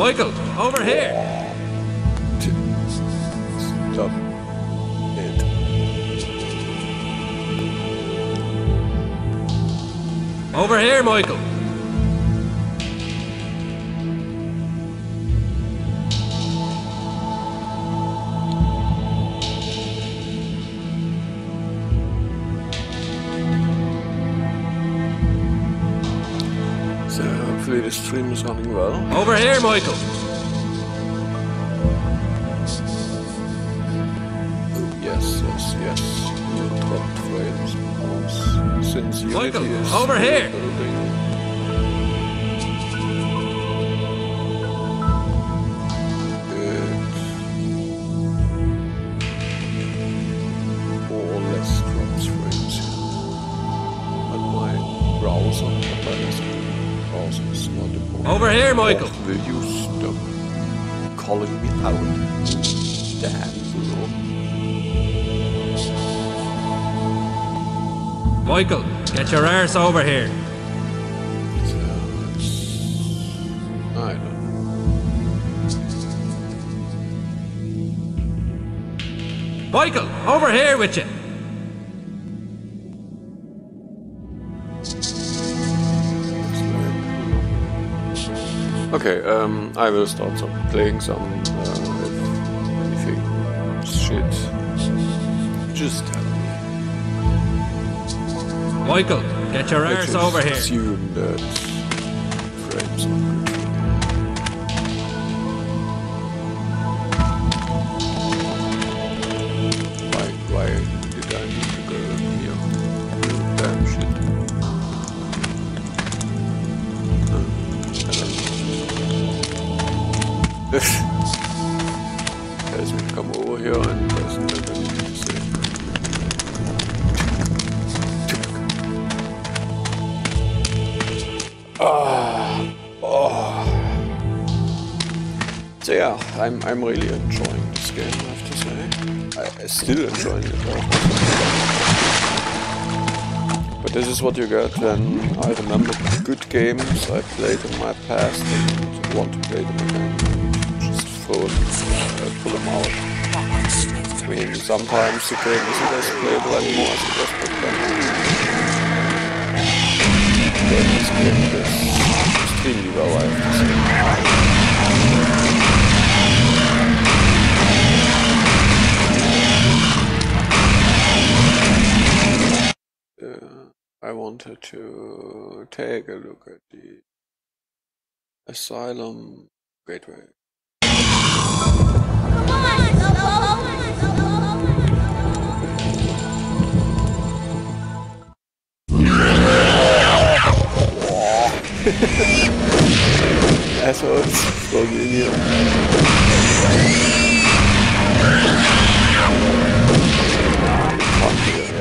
Michael, over here! Stop it. Over here, Michael! So hopefully the stream is running well. Over here, Michael! Yes. You dropped frames since Michael, Unity is over here! building. It more or less drops frames on my browser. My browser is not important. Over here, Michael! Or will you stop calling me out? Damn, bro. Michael, get your arse over here. I don't know. Michael, over here with you. Okay, I will start playing some, if anything shit. Just tell me. Michael, get your arse over here. Assume that frames are good. Why did I need to go here? Damn shit. I don't know. Guys will come over here and doesn't have anything to say. So yeah, I'm really enjoying this game, I have to say. I'm still enjoying it. But this is what you get when I remember good games I played in my past and want to play them again. Just pull them out. I mean, sometimes the game isn't as playable anymore as it was back then. But this game is extremely well, I have to say. I wanted to take a look at the Asylum Gateway. Assholes from in here.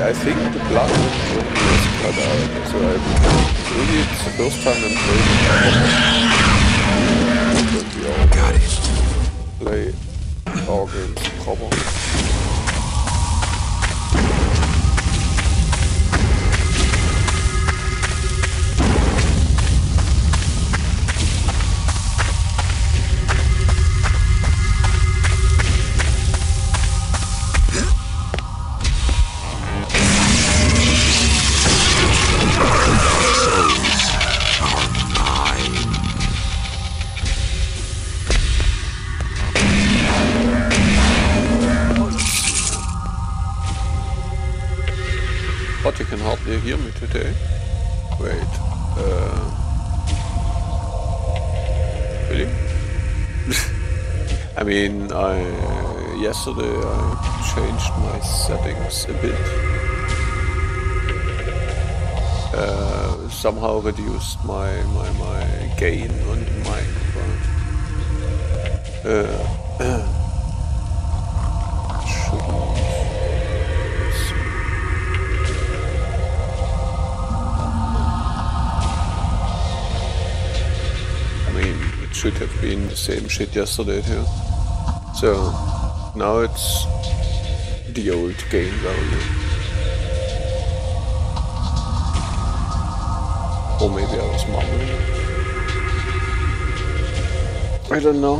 I think the blood is cut out, so maybe it's the first time I'm playing it. Play our games proper. But you can hardly hear me today. Wait, really? I mean, yesterday I changed my settings a bit. Somehow reduced my gain on the microphone. Should have been the same shit yesterday too. So now it's the old gain value. Or maybe I was mumbling. I don't know.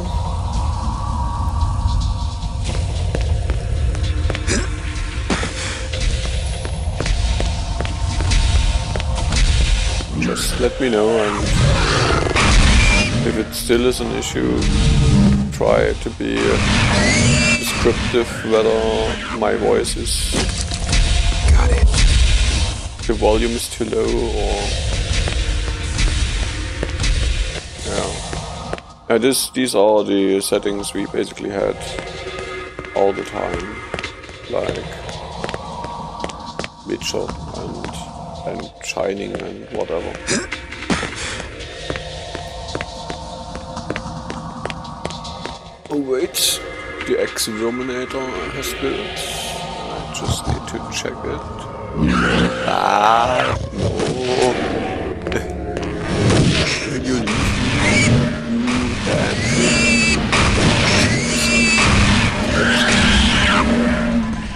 Just let me know, and if it still is an issue, try to be descriptive whether my voice is... Got it. The volume is too low, or... Yeah. These are the settings we basically had all the time, like Witcher and Shining and whatever. Oh wait, the Exterminator has built. I just need to check it. Ah, no. You leave me, you bad thing.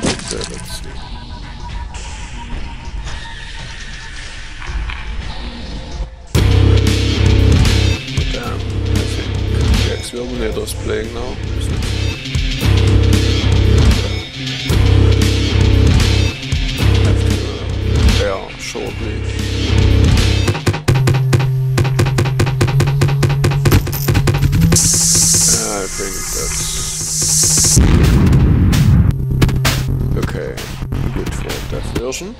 Okay, let's see. Damn, I think the Exterminator is playing now. Shortly. I think that's okay. Good for that version.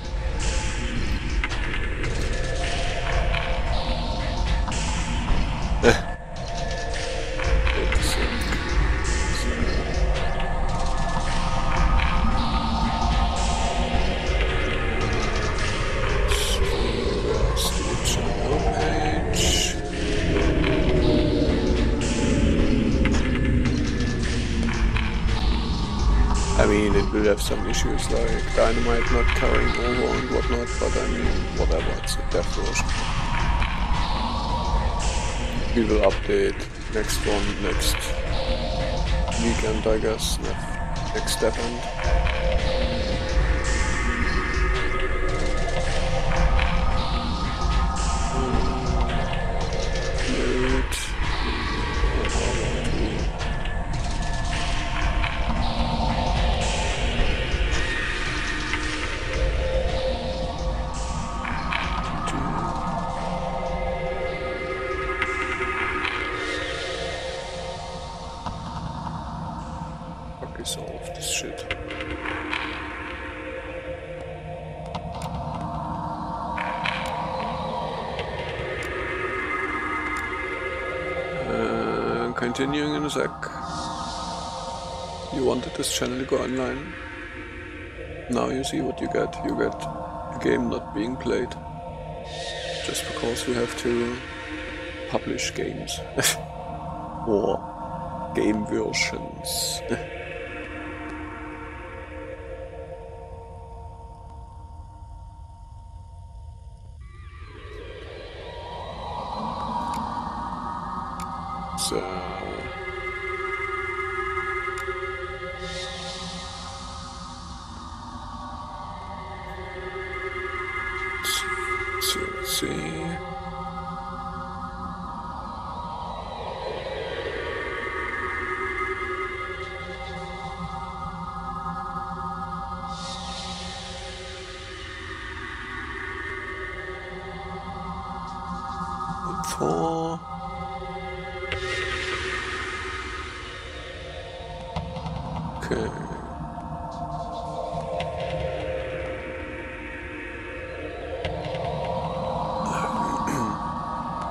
I mean, it will have some issues like dynamite not carrying over and whatnot, but I mean, whatever, it's a dev version. We will update next weekend, I guess, next step end. Solve this shit. Continuing in a sec. You wanted this channel to go online. Now you see what you get. You get a game not being played. Just because we have to publish games. Or game versions. So let's see. Four. Okay.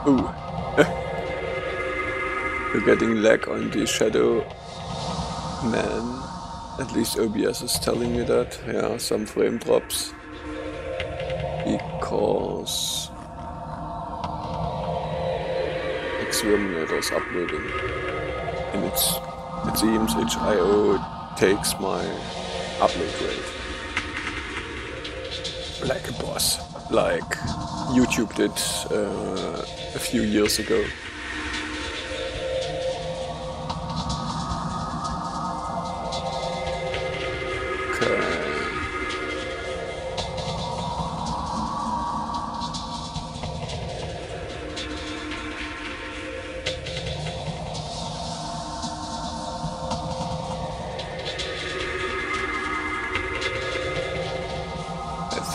Ooh. We're getting lag on the Shadowman. At least OBS is telling me that. Yeah, some frame drops. Because Exterminator is uploading. And it seems itch.io takes my upload rate. Like a boss. Like YouTube did a few years ago. Okay.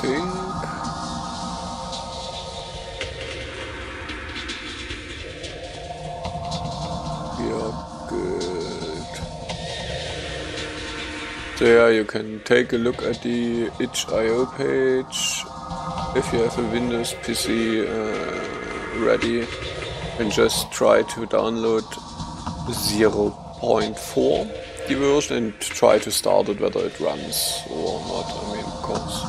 think we are good. So yeah, you can take a look at the itch.io page if you have a Windows PC ready, and just try to download 0.4, the version, and try to start it whether it runs or not. I mean, of course,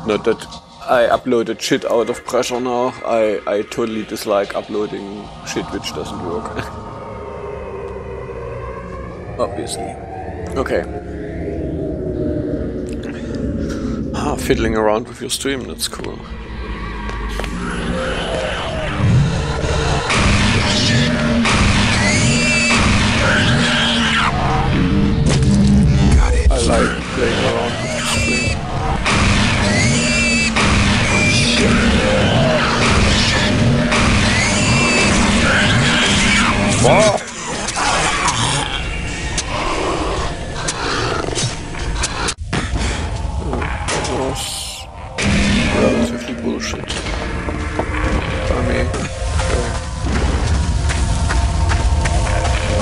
not that I uploaded shit out of pressure now. I totally dislike uploading shit which doesn't work. Obviously. Okay. Fiddling around with your stream, that's cool. Got it. I like playing around with the stream. Wow! Relatively bullshit. I mean,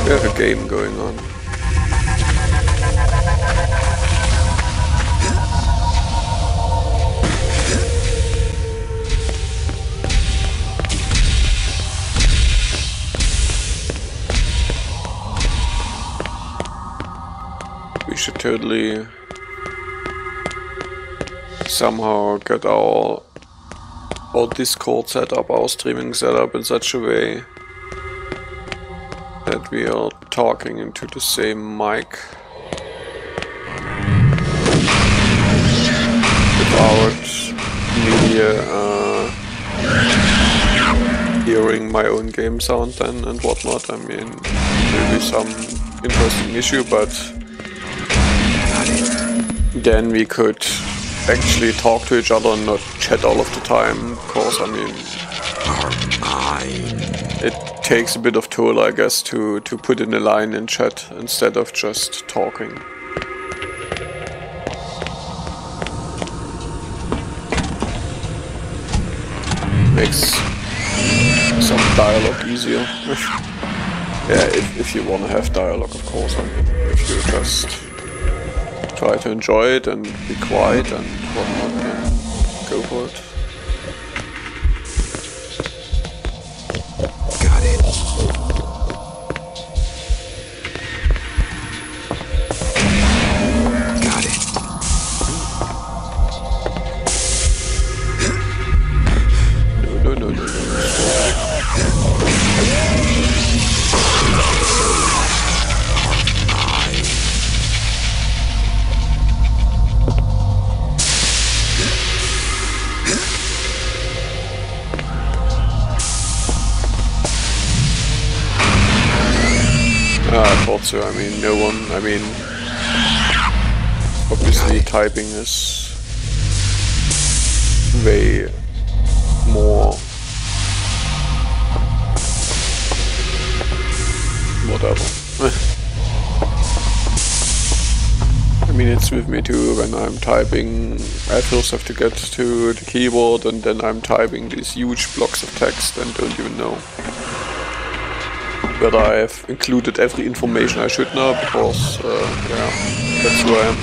we have a game going on. We should totally somehow get our Discord set up, our streaming setup in such a way that we are talking into the same mic without me hearing my own game sound then and whatnot. I mean, maybe some interesting issue, but then we could actually talk to each other and not chat all of the time, because I mean, it takes a bit of toll, I guess, to put in a line in chat instead of just talking. Makes some dialogue easier. Yeah, if you want to have dialogue, of course. I mean, if you just try to enjoy it and be quiet and whatnot, then go for it. Got it. Got it. No. I thought so. I mean, no one. I mean, obviously typing is way more whatever. I mean, it's with me too when I'm typing. I first have to get to the keyboard and then I'm typing these huge blocks of text and don't even know whether I have included every information I should know, because yeah, that's who I am.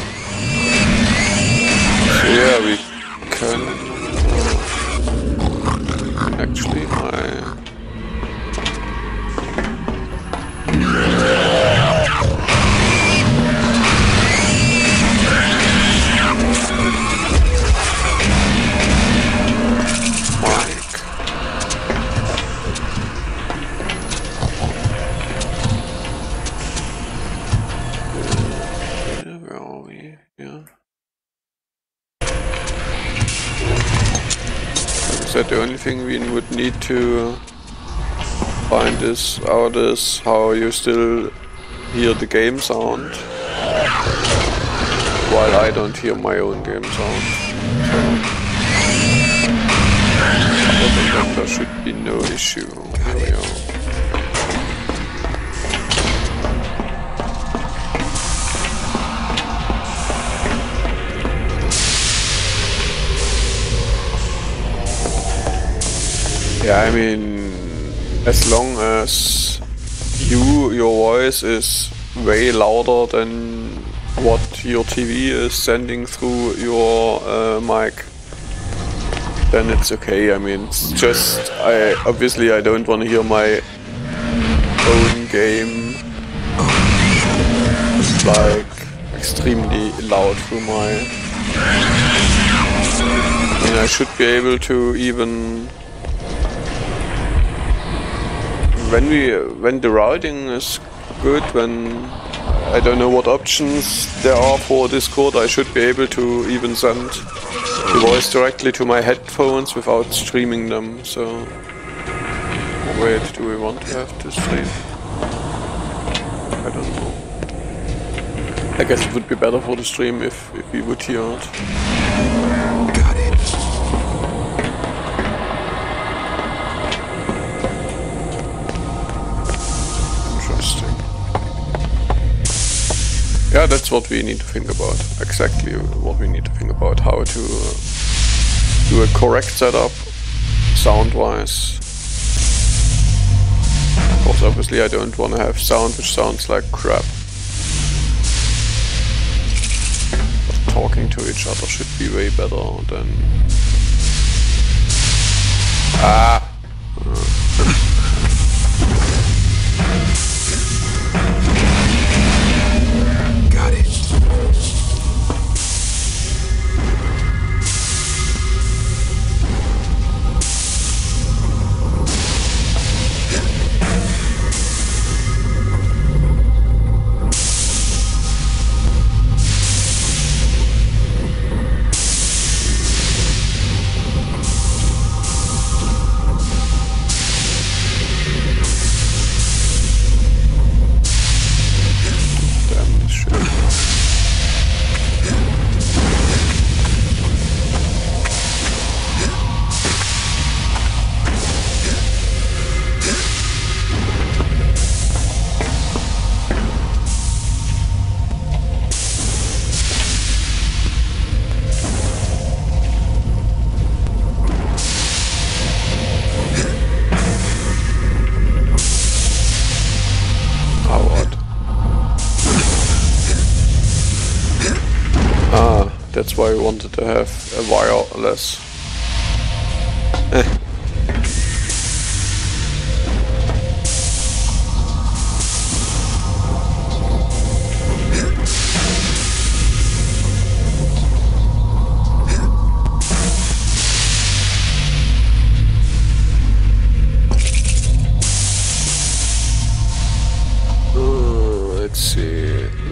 So yeah, we can actually that the only thing we would need to find out is how you still hear the game sound while I don't hear my own game sound. So other than that, there should be no issue. Here we are. Yeah, I mean, as long as your voice is way louder than what your TV is sending through your mic, then it's okay. I mean, it's just, obviously I don't want to hear my own game like extremely loud through my... I mean, I should be able to even... When the routing is good, when I don't know what options there are for Discord, I should be able to even send the voice directly to my headphones without streaming them, so... Wait, do we want to have to stream? I don't know. I guess it would be better for the stream if we would hear it. Got it. Interesting. Yeah, that's what we need to think about. Exactly what we need to think about. How to do a correct setup, sound-wise. Of course, obviously I don't want to have sound which sounds like crap. But talking to each other should be way better than... Got it. That's why I wanted to have a wireless.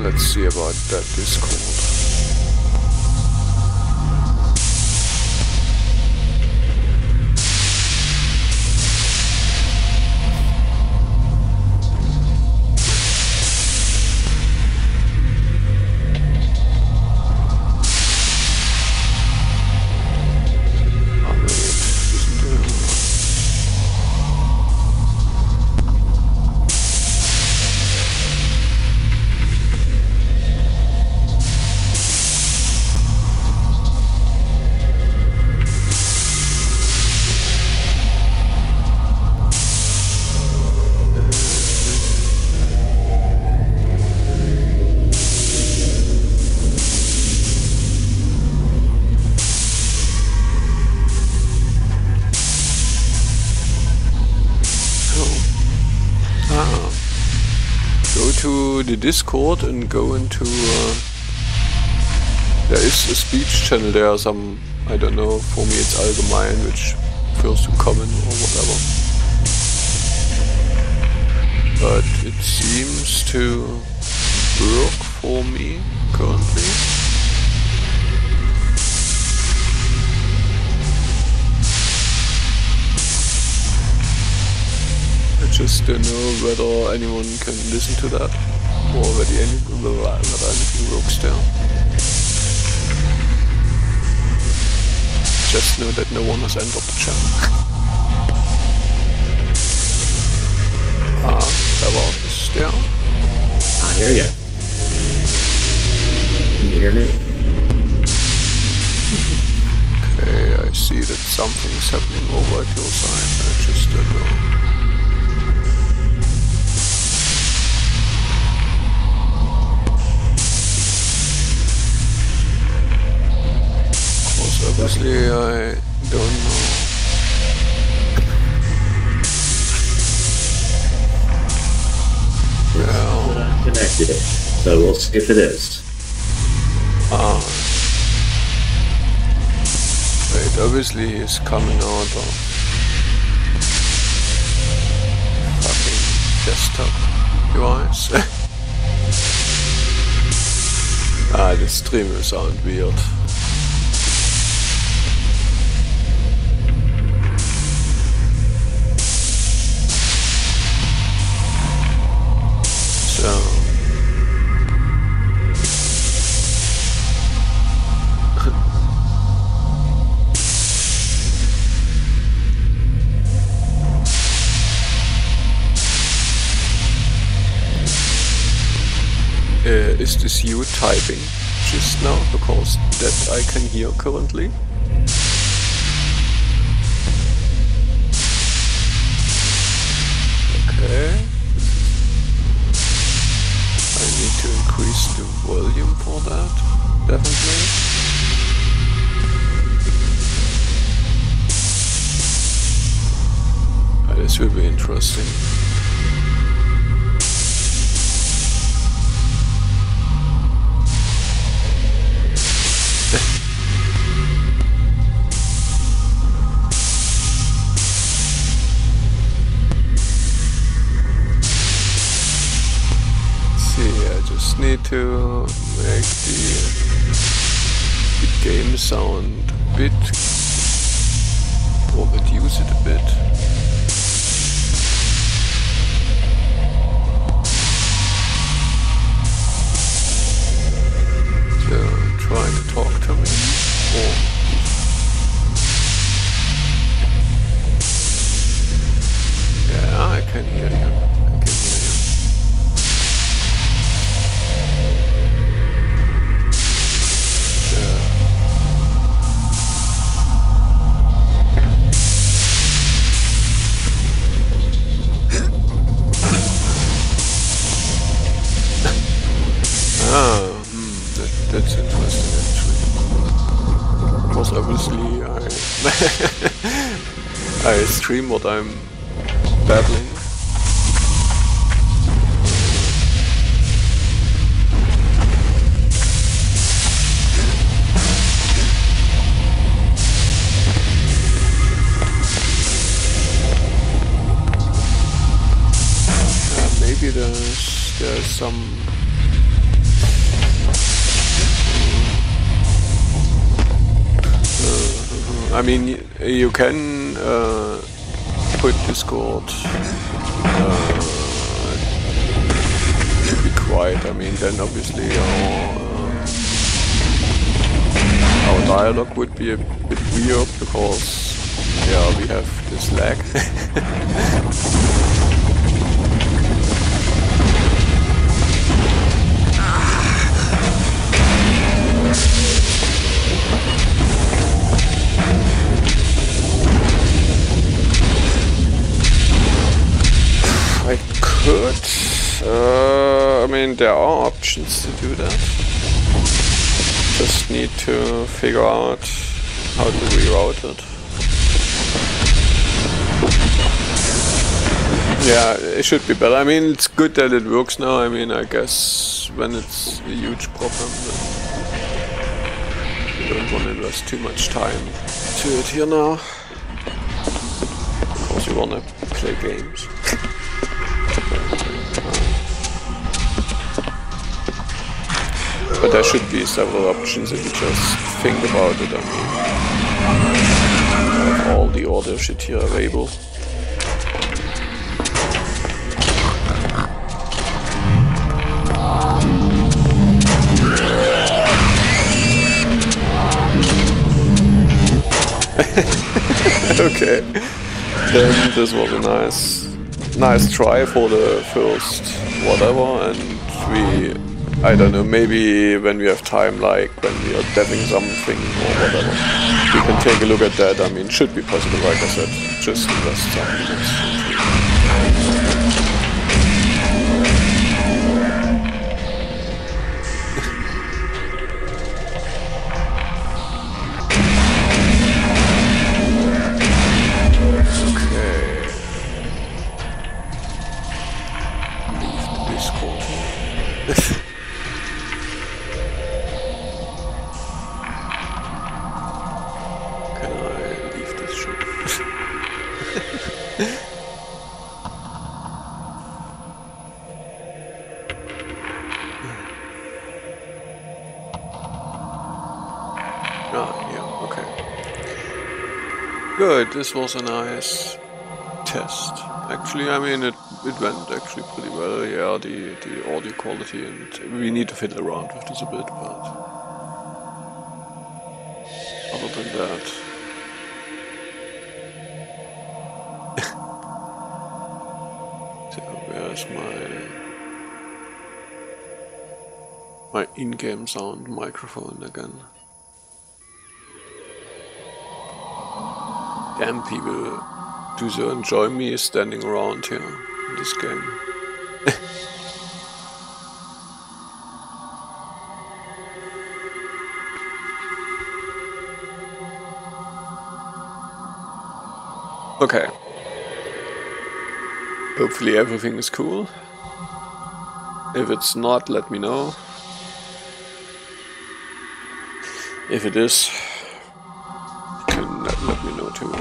Let's see about that Discord. To the Discord and go into there is a speech channel there, some, I don't know, for me it's allgemein, which refers to common or whatever, but it seems to work for me currently. I just don't know whether anyone can listen to that, or whether anything works there. Just know that no one has entered the channel. Trevor is there. I hear ya. Can you hear me? Okay, I see see that something's happening over at your side. I just don't know. Of course, obviously I don't know. Well, connected, so we'll see if it is. Wait, obviously he's coming out of fucking desktop device. The streamers sound weird. So is this you typing just now? Because that I can hear currently. Okay. I need to increase the volume for that, definitely. This will be interesting. Need to make the game sound a bit, or reduce it a bit. So trying to talk to me, or yeah, I can hear you. That's interesting actually. Because obviously I stream what I'm babbling. Maybe there's some I mean, you can put Discord to be quiet. I mean, then obviously our dialogue would be a bit weird because, yeah, we have this lag. I could. I mean, there are options to do that. Just need to figure out how to reroute it. Yeah, it should be better. I mean, it's good that it works now. I mean, I guess when it's a huge problem, then you don't want to invest too much time to it here now. Of course, you want to play games. But there should be several options if you just think about it. I mean, have all the order shit here available. Okay, then this was a nice try for the first whatever, and we I don't know, maybe when we have time, like when we are deving something or whatever, we can take a look at that. I mean, should be possible, like I said, just invest some minutes. Good, this was a nice test. Actually, I mean, it went actually pretty well. Yeah, the audio quality, and we need to fiddle around with this a bit, but other than that, so where's my in-game sound microphone again? Damn, people do so enjoy me standing around here in this game. Okay. Hopefully everything is cool. If it's not, let me know. If it is, you can let me know too.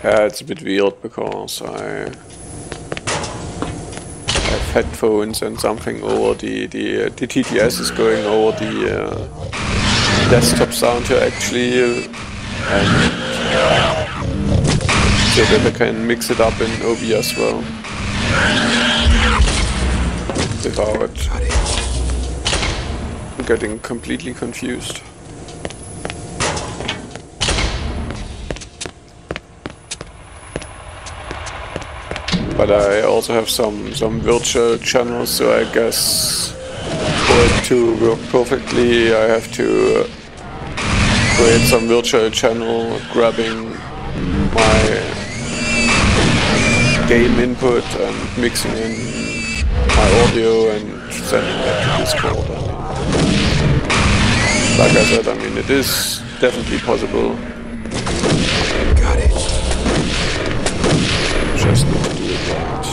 Yeah, it's a bit weird because I have headphones and something over the TTS is going over the desktop sound here actually, and so that I can mix it up in OB as well without getting completely confused. But I also have some virtual channels, so I guess for it to work perfectly I have to create some virtual channel grabbing my game input and mixing in my audio and sending that to Discord. I mean, like I said, I mean, it is definitely possible. Got it. Just need to do it right.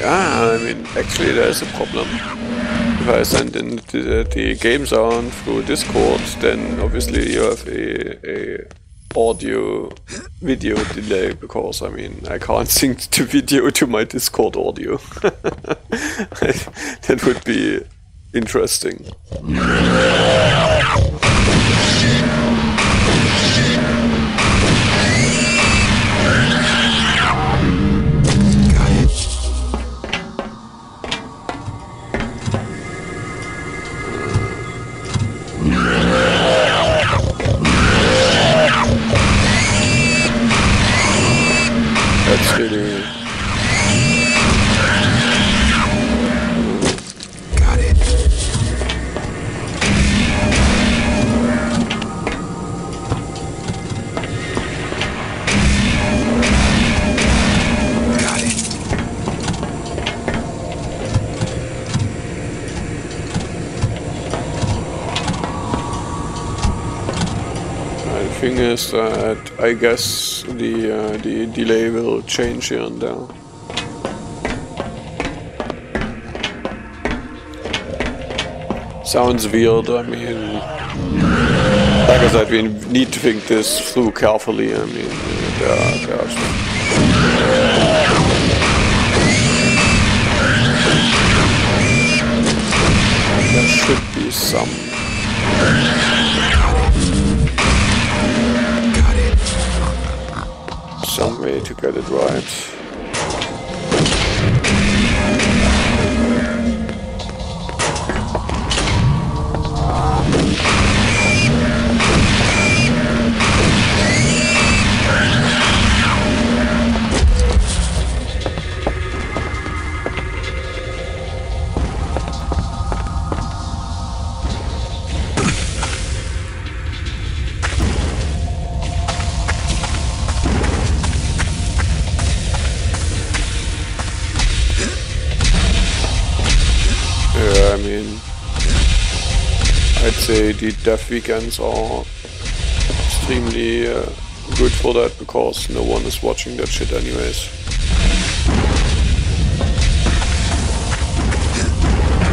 I mean, actually there's a problem. If I send in the game sound through Discord, then obviously you have a audio video delay, because I mean I can't sync the video to my Discord audio. That would be interesting. That's really... Got it. Got it. The thing is that I guess the delay will change here and there. Sounds weird, I mean, like I said, we need to think this through carefully. I mean, there are there should be some way to get it right. I mean, I'd say the death weekends are extremely good for that, because no one is watching that shit anyways.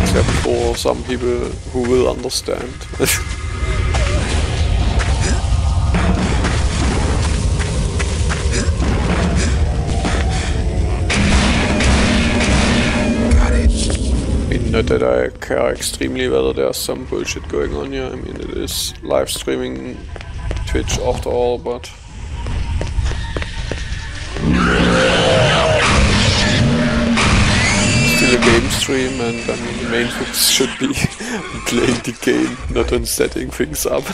Except for some people who will understand. Not that I care extremely whether there's some bullshit going on here. I mean, it is live streaming Twitch after all, but still a game stream, and I mean, the main focus should be playing the game, not on setting things up.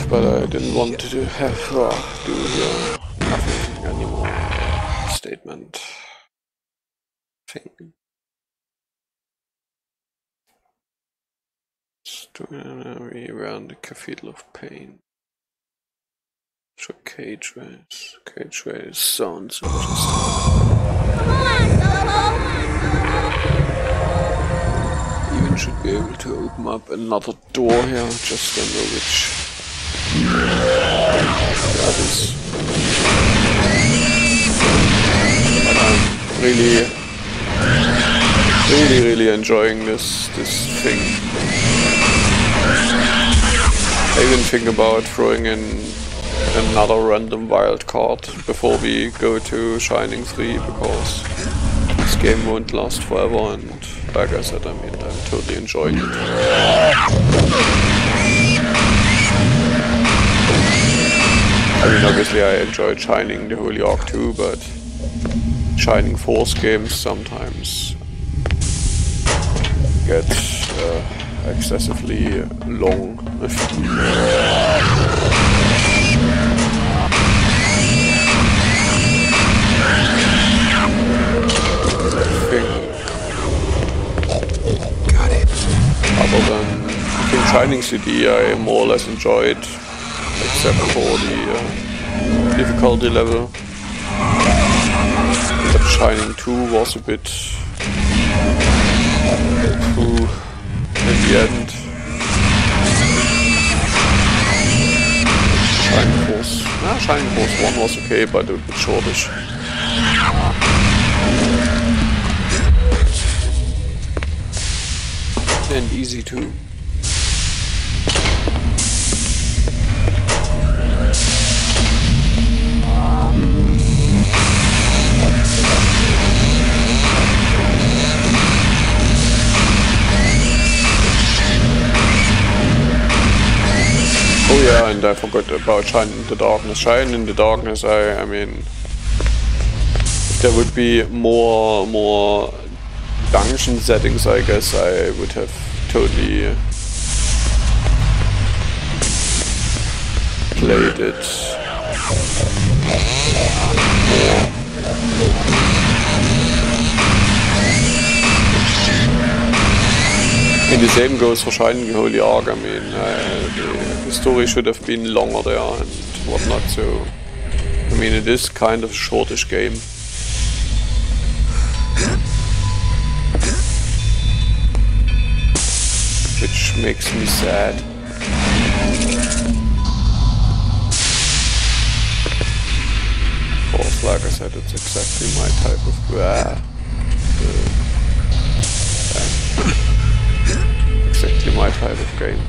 But I didn't want to do nothing anymore. Statement thing. We ran the Cathedral of Pain. So cage race. Cage race sounds interesting. Even should be able to open up another door here, just don't know which. That is. But I'm really enjoying this thing. I even think about throwing in another random wild card before we go to Shining 3, because this game won't last forever, and like I said, I mean, I'm totally enjoying it. I mean, obviously I enjoyed Shining the Holy Ark too, but Shining Force games sometimes get excessively long. Other than I think Shining CD I more or less enjoyed, except for the difficulty level. But Shining 2 was a bit in the end. Shining Force 1 was okay, but a bit shortish. And easy too. Oh yeah, and I forgot about Shine in the Darkness. Shine in the Darkness, I mean, if there would be more dungeon settings, I guess I would have totally played it more. And the same goes for Shining Holy Ark. I mean, the story should have been longer there and whatnot, so I mean, it is kind of a shortish game. Which makes me sad. said, it's exactly my type of exactly my type of game.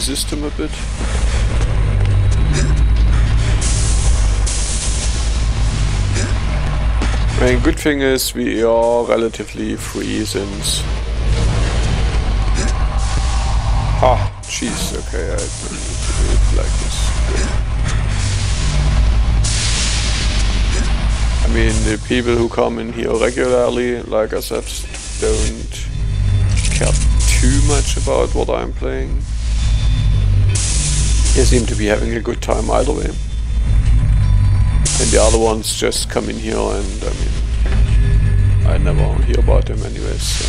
System a bit. I mean, good thing is we are relatively free since... Ah, jeez, okay, I don't need to do it like this. I mean, the people who come in here regularly, like I said, don't care too much about what I'm playing. They seem to be having a good time either way. And the other ones just come in here and, I mean, I never hear about them anyways, so.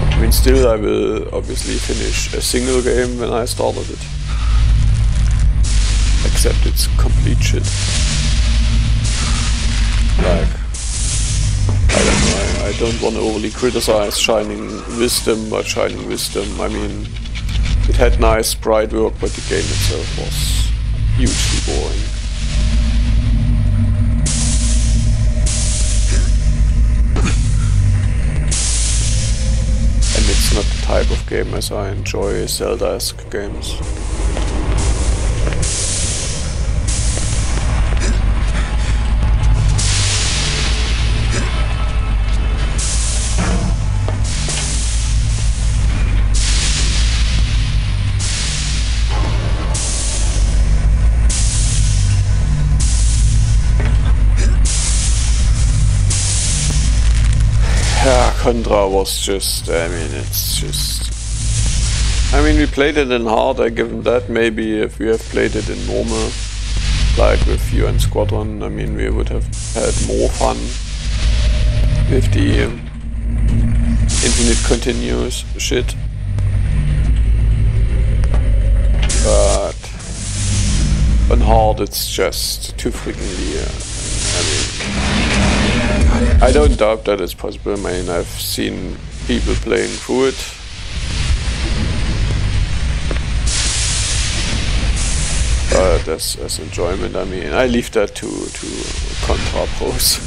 I mean, still I will obviously finish a single game when I started it. Except it's complete shit. Like, I don't know, I don't want to overly criticize Shining Wisdom, but Shining Wisdom, I mean, it had nice sprite work, but the game itself was hugely boring. And it's not the type of game as I enjoy Zelda-esque games. Contra was just, I mean, it's just... I mean, we played it in hard, I give them that. Maybe if we have played it in normal, like with you and Squadron, I mean, we would have had more fun with the infinite continuous shit. But on hard, it's just too freakingly, I mean... I don't doubt that it's possible. I mean, I've seen people playing through it. But as enjoyment, I mean, I leave that to Contra pros.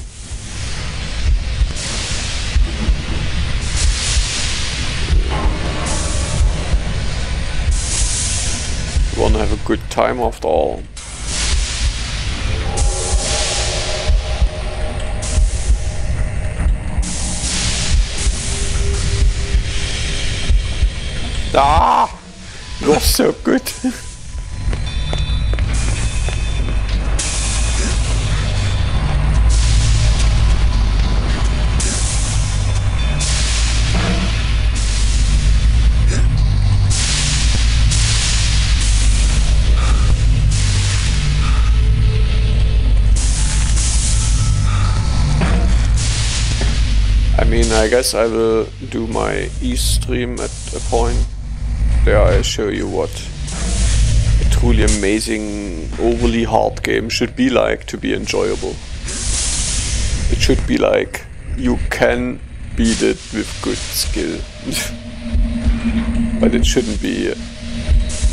You wanna have a good time after all. Ah! You're so good! I mean, I guess I will do my e-stream at a point. There I show you what a truly amazing, overly hard game should be like to be enjoyable. It should be like, you can beat it with good skill. But it shouldn't be...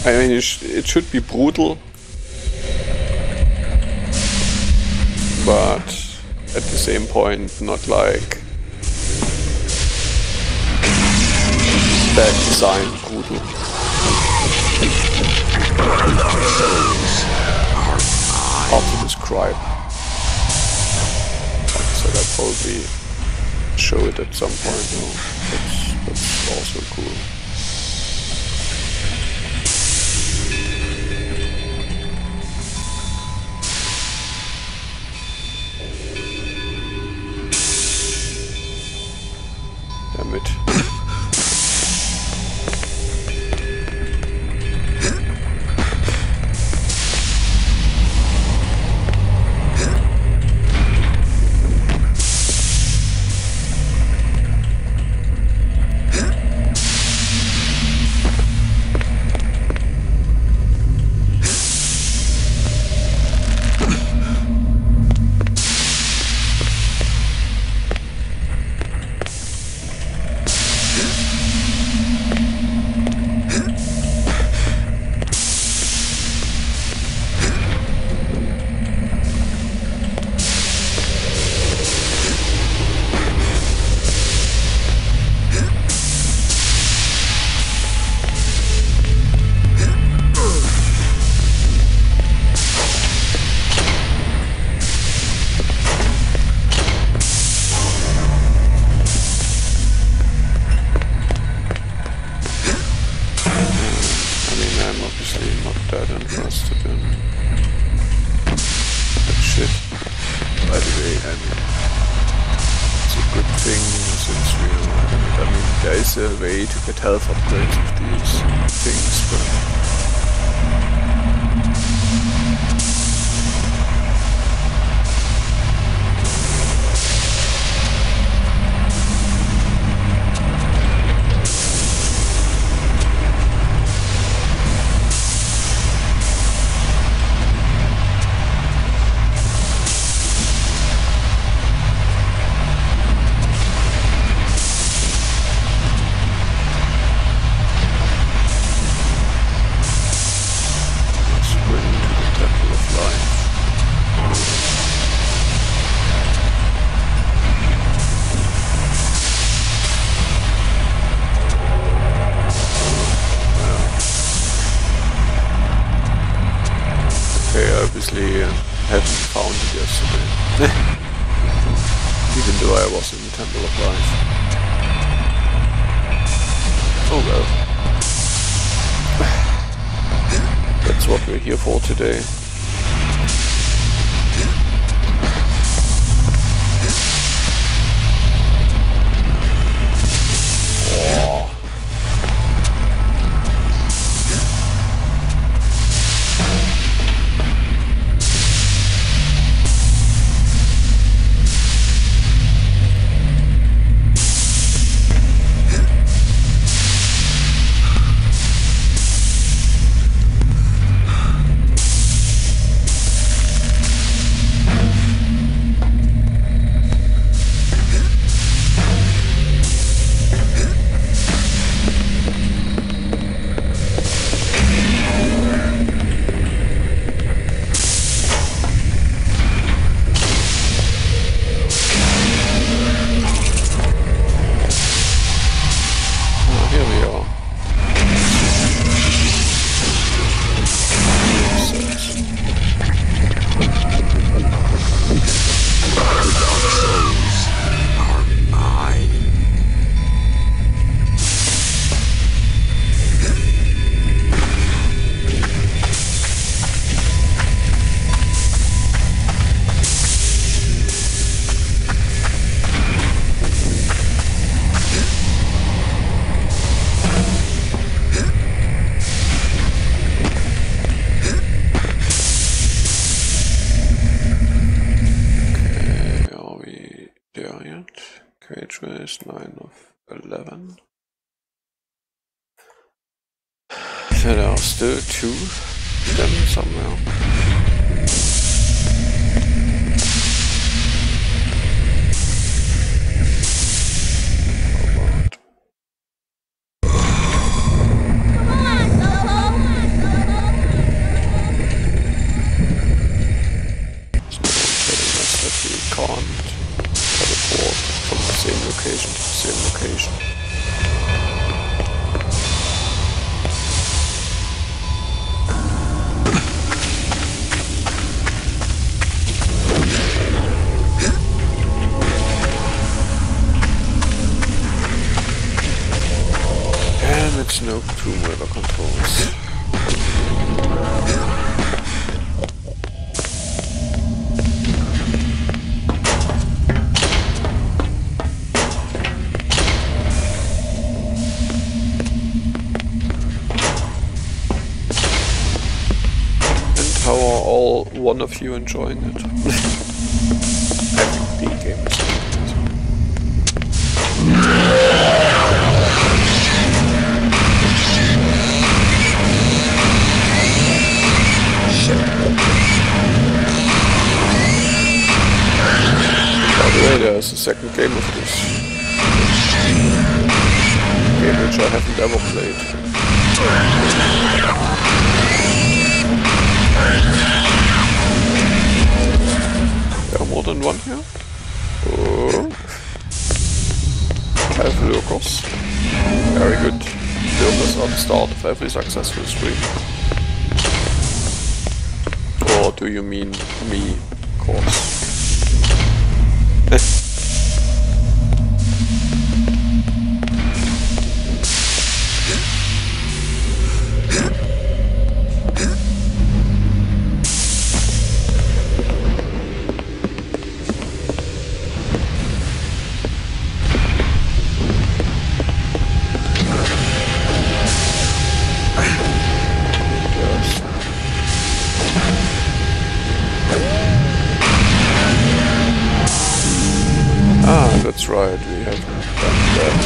I mean, it should be brutal. But at the same point, not like... bad design brutal. Hard to describe. Like I said, I'll probably show it at some point. No, that's also cool. Damn it. obviously not that interested in that shit. By the way, I mean, it's a good thing since we I mean, there is a way to get health upgrades with these things, but haven't found it yesterday. Even though I was in the Temple of Life. Oh well. That's what we're here for today. Oh. Is 9 of 11. So there are still 2 of them somewhere. Location to the same location. And it's no Tomb Raider controls. How are all one of you enjoying it? I think the game is by the way, there's a second game of this game which I haven't ever played. There are more than one here. Oh. 5 lurkers. Very good. Lurkers are the start of every successful stream. Or do you mean me, of course? that's right, we haven't done that.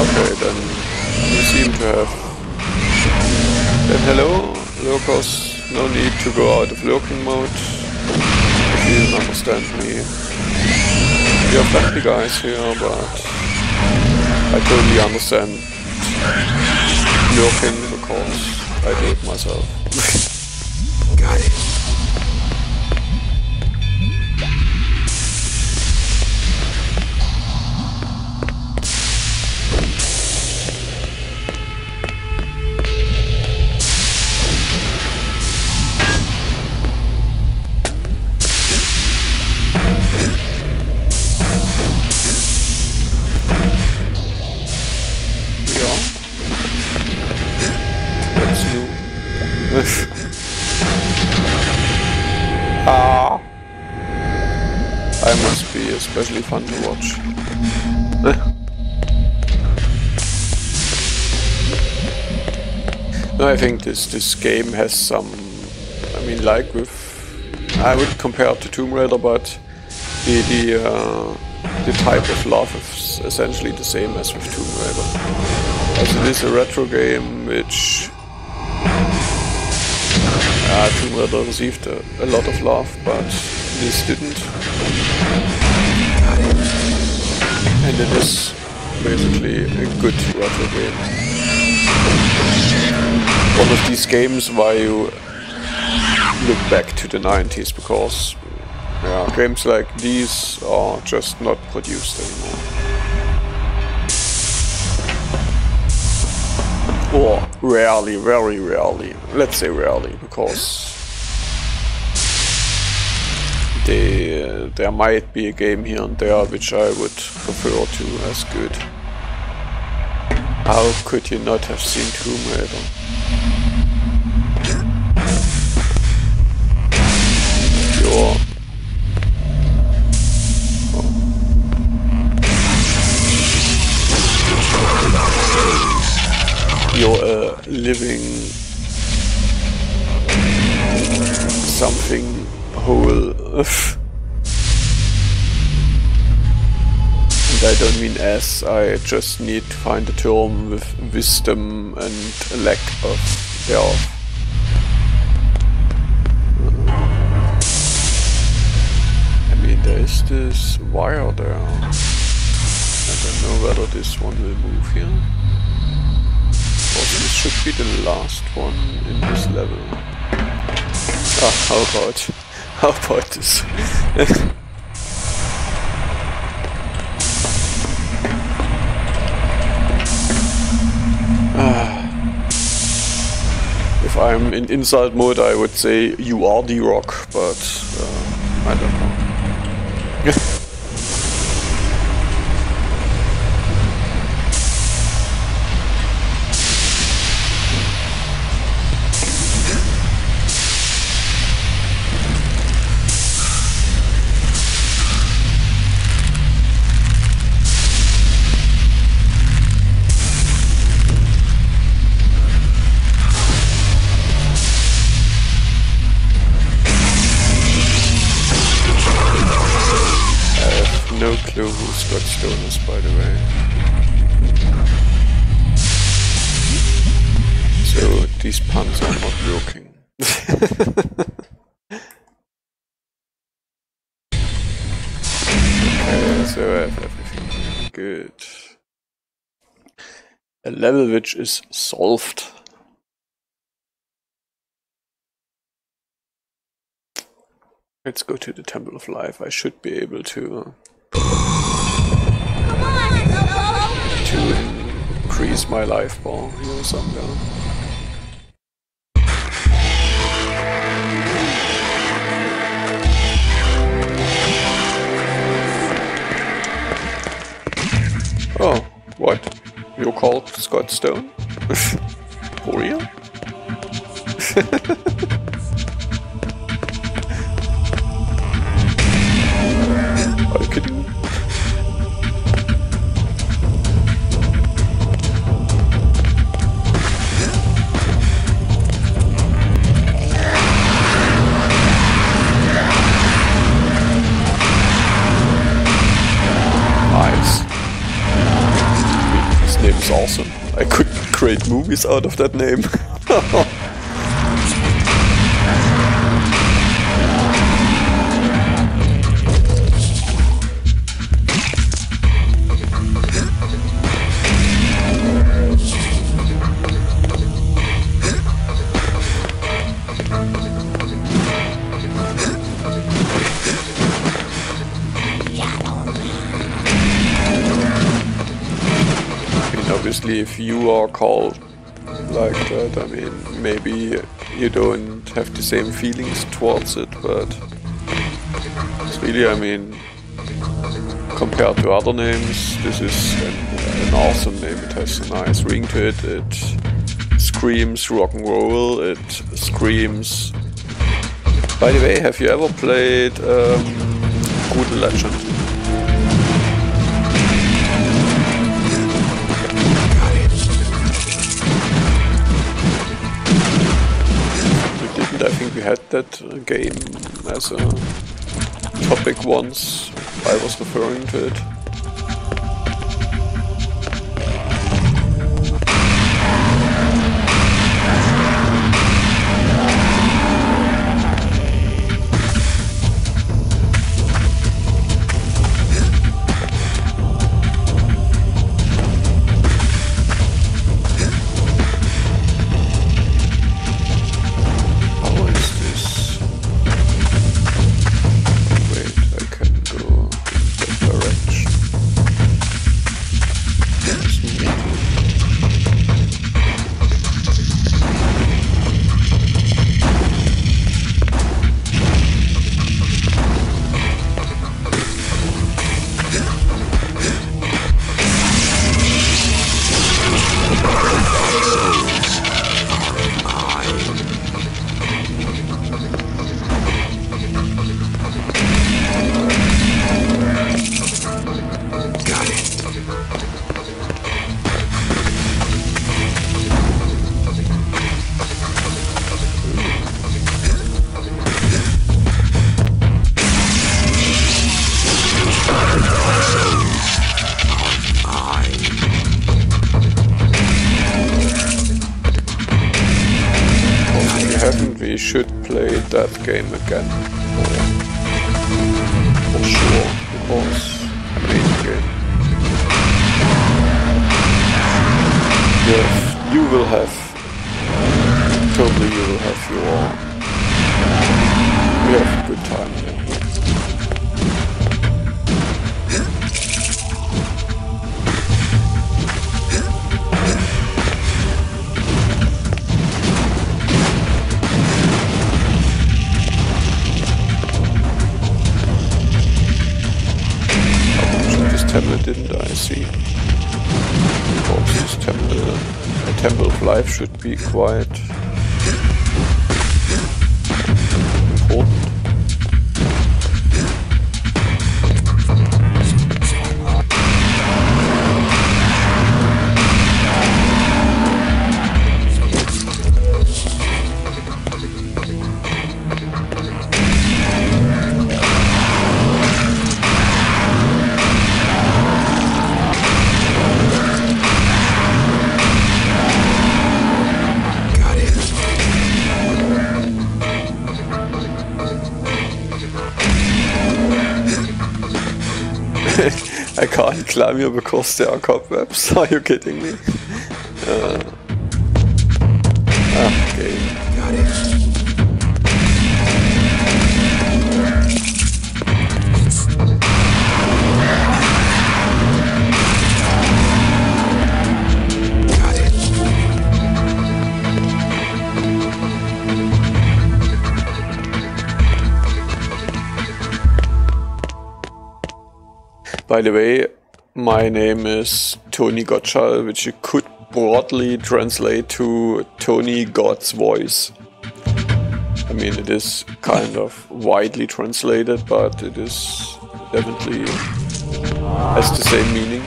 Okay, then we seem to have... Then hello, lurkers, no need to go out of lurking mode, if you don't understand me. We are friendly guys here, but I totally understand lurking because I do it myself. Got it. Ah, I must be especially fun to watch. No, I think this game has some. I mean, like with, I would compare it to Tomb Raider, but the type of love is essentially the same as with Tomb Raider. As it is a retro game which. Tomb Raider received a lot of love, but this didn't. And it is basically a good retro game. One of these games where you look back to the 90s, because games like these are just not produced anymore. Or rarely, very rarely. Let's say rarely, because there might be a game here and there which I would prefer to as good. How could you not have seen Tomb Raider? You're living something whole. And I don't mean as, I just need to find a term with wisdom and a lack of thereof. I mean, there is this wire there. I don't know whether this one will move here. This should be the last one in this level. How about this? If I'm in insult mode, I would say you are the rock, but I don't know. No clue who Scott Stone is, by the way. So these puns are not working. Okay, so I have everything. Good. A level which is solved. Let's go to the Temple of Life. I should be able to increase my life bar here somewhere. Oh, what? You're called Scott Stone? For real? Are you kidding me? awesome. I could create movies out of that name. Obviously, if you are called like that, I mean, maybe you don't have the same feelings towards it, but it's really, I mean, compared to other names, this is an awesome name. It has a nice ring to it, it screams rock and roll, it screams... By the way, have you ever played Brutal Legend? I think we had that game as a topic once. I was referring to it. We should play that game again, for sure, because amazing game. Yes, you will have, totally you will have your, we have a good time here. Temple didn't I see? Because this temple, a temple of life should be quite important. I can't climb here because there are cobwebs. Are you kidding me? Okay. Got it. By the way, my name is Tony Gottschall, which you could broadly translate to Tony God's voice. I mean, it is kind of widely translated, but it is definitely has the same meaning.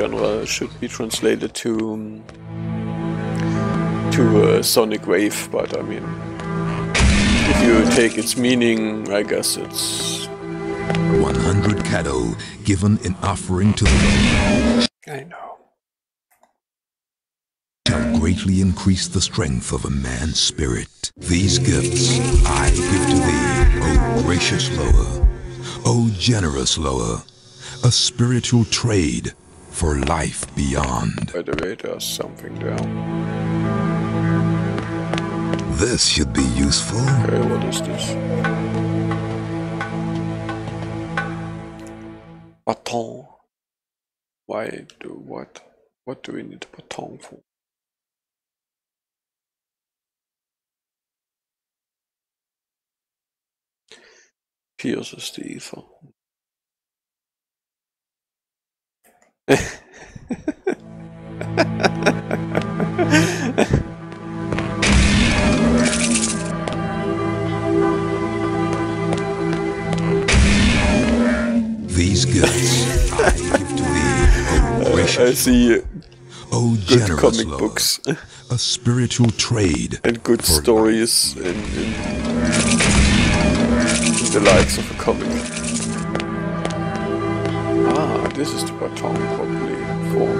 genre should be translated to Sonic Wave, but I mean, if you take its meaning, I guess it's 100 cattle given in offering to the Lord. I know. Shall greatly increase the strength of a man's spirit. These gifts I give to thee, O gracious Loa, O generous Loa, a spiritual trade for life beyond. By the way, there's something there. This should be useful. Okay, what is this? Baton. Why do what? What do we need a baton for? Pierces the ether. These gifts I give to thee, O gracious I see O good generous comic Loa, books a spiritual trade and good for stories in the likes of a comic. Ah, this is the baton probably for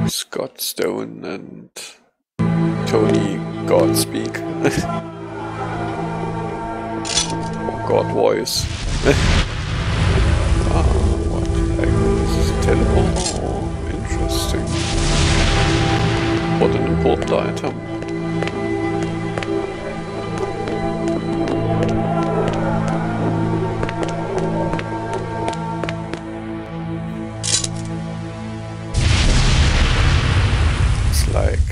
Scott Stone and Tony Godspeak. Or God Voice. What the heck? This is a teleport. Oh, interesting. What an important item. It's like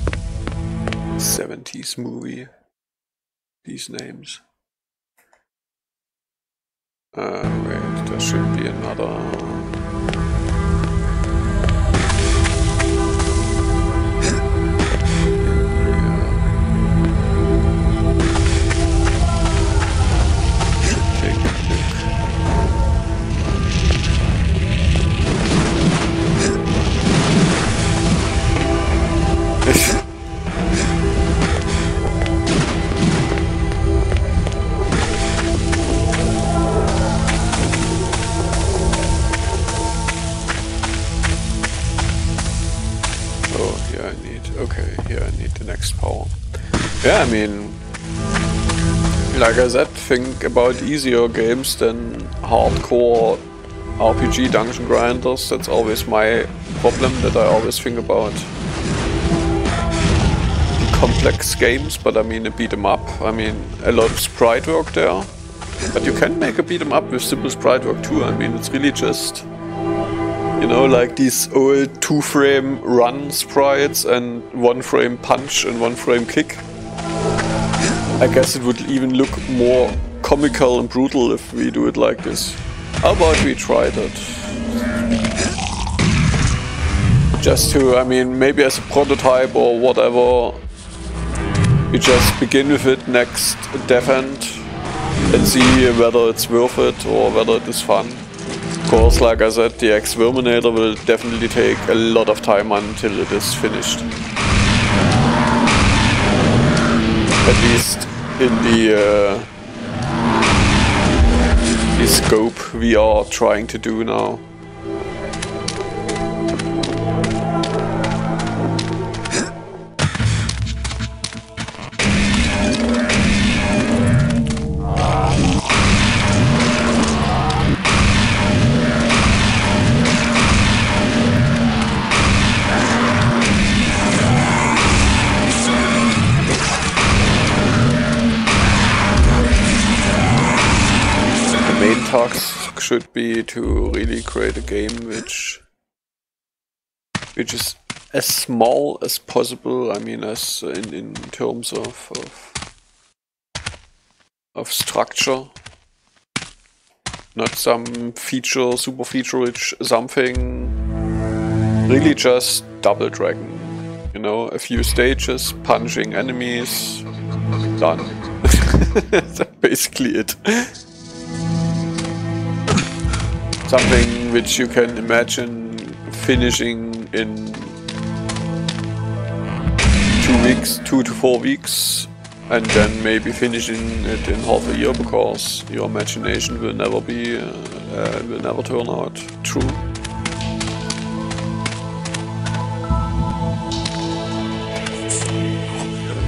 a 70s movie. These names. Wait, there should be another. Take a look. Power. Yeah, I mean, like I said, think about easier games than hardcore RPG dungeon grinders. That's always my problem, that I always think about complex games, but I mean a beat 'em up. I mean, a lot of sprite work there, but you can make a beat 'em up with simple sprite work too. I mean, it's really just, you know, like these old 2-frame run sprites and 1-frame punch and 1-frame kick. I guess it would even look more comical and brutal if we do it like this. How about we try that? Just to, I mean, maybe as a prototype or whatever, we just begin with it next Death End and see whether it's worth it or whether it is fun. Of course, like I said, the Exterminator will definitely take a lot of time until it is finished. At least in the scope we are trying to do now. Task should be to really create a game which is as small as possible. I mean, as in terms of structure, not some feature, super feature rich something. Really just Double Dragon, you know, a few stages, punching enemies, done. That's basically it. Something which you can imagine finishing in 2 weeks, 2 to 4 weeks, and then maybe finishing it in half a year because your imagination will never be, will never turn out true.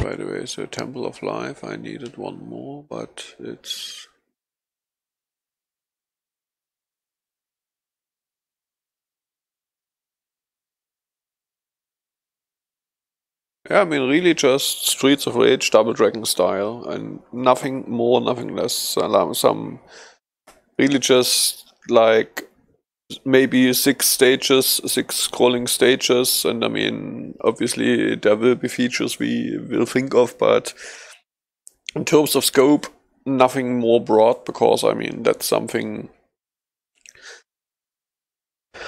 By the way, so Temple of Life, I needed one more, but it's... Yeah, I mean, really just Streets of Rage Double Dragon style, and nothing more, nothing less. Some really just like maybe 6 stages, 6 scrolling stages, and I mean, obviously there will be features we will think of, but in terms of scope, nothing more broad, because I mean, that's something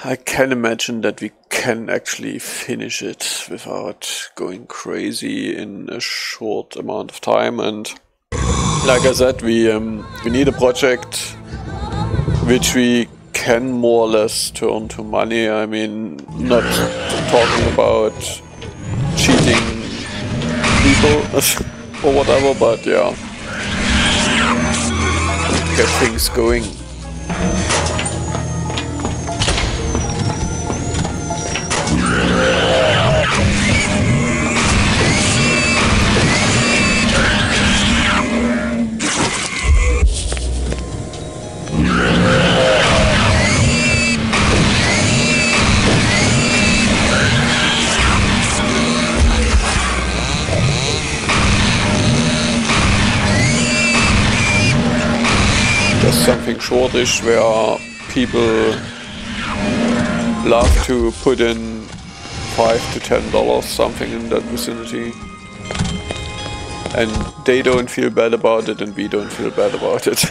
I can imagine that we can actually finish it without going crazy in a short amount of time. And like I said, we need a project which we can more or less turn to money. I mean, not talking about cheating people or whatever, but yeah, get things going. Just something shortish where people love to put in $5 to $10, something in that vicinity, and they don't feel bad about it and we don't feel bad about it.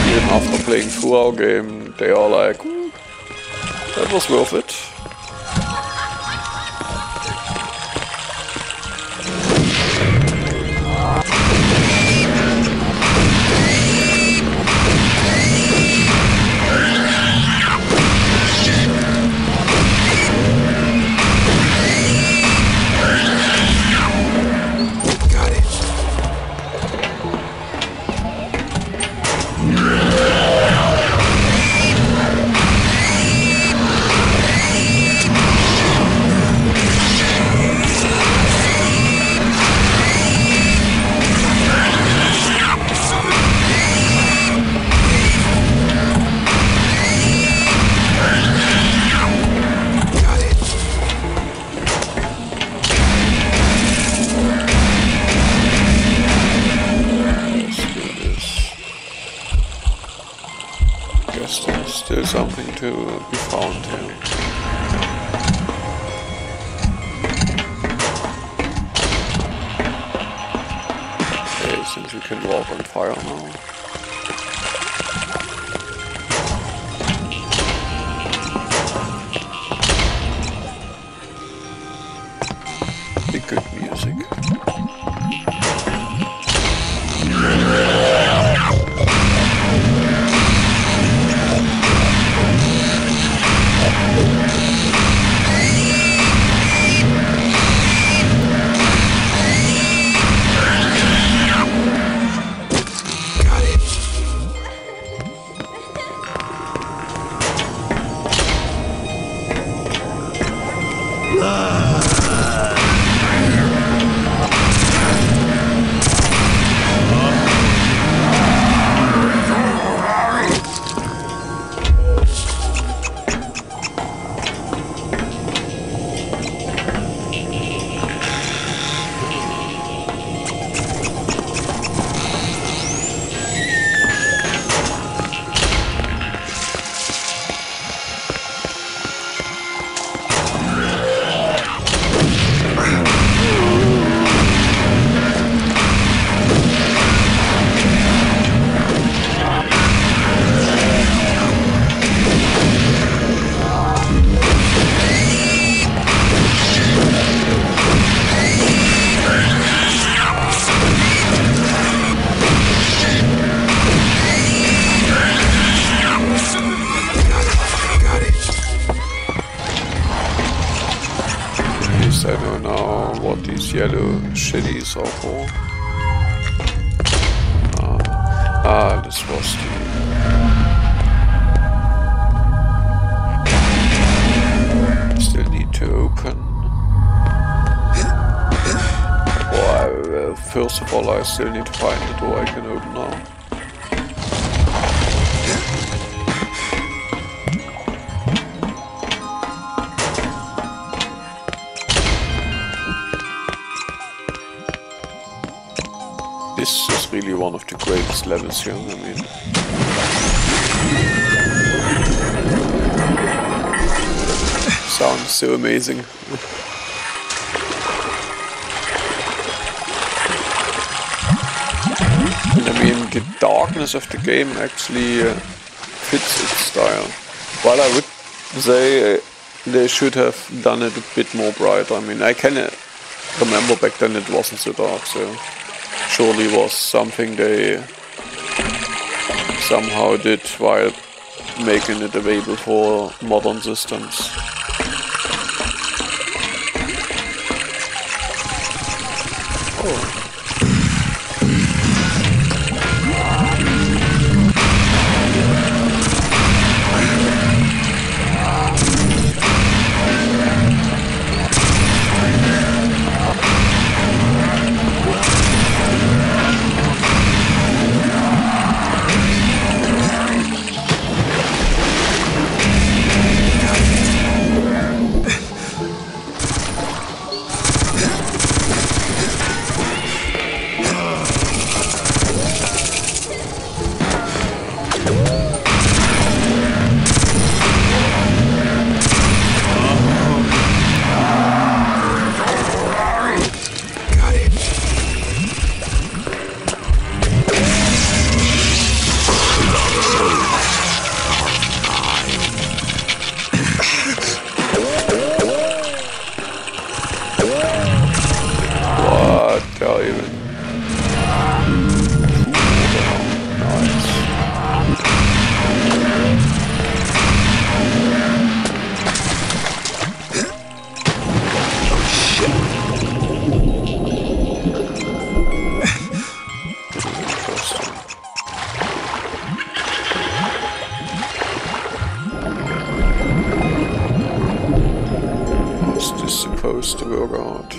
Even after playing through our game, they are like, that was worth it. Still something to be found here. Okay, since we can walk on fire now. Be good music. yellow shitties auch hoch. Das war's die. Still need to open. Well, first of all, I still need to find the door I can open now. This is really one of the greatest levels here, I mean. Sounds so amazing. And I mean, the darkness of the game actually fits its style. While I would say they should have done it a bit more bright. I mean, I can remember back then it wasn't so dark, so surely was something they somehow did while making it available for modern systems. Oh. Supposed to work out.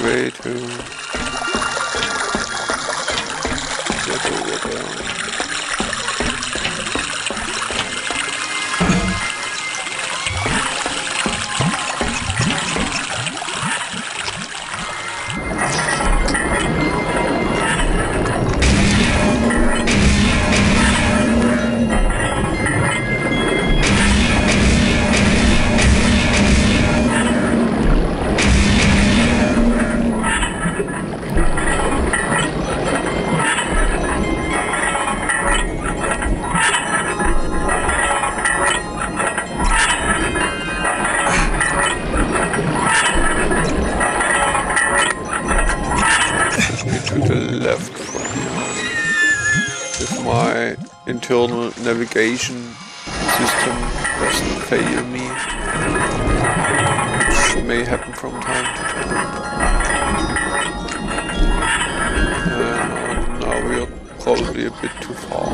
Way to get over there. Internal navigation system doesn't fail me, which may happen from time to time. Now we are probably a bit too far.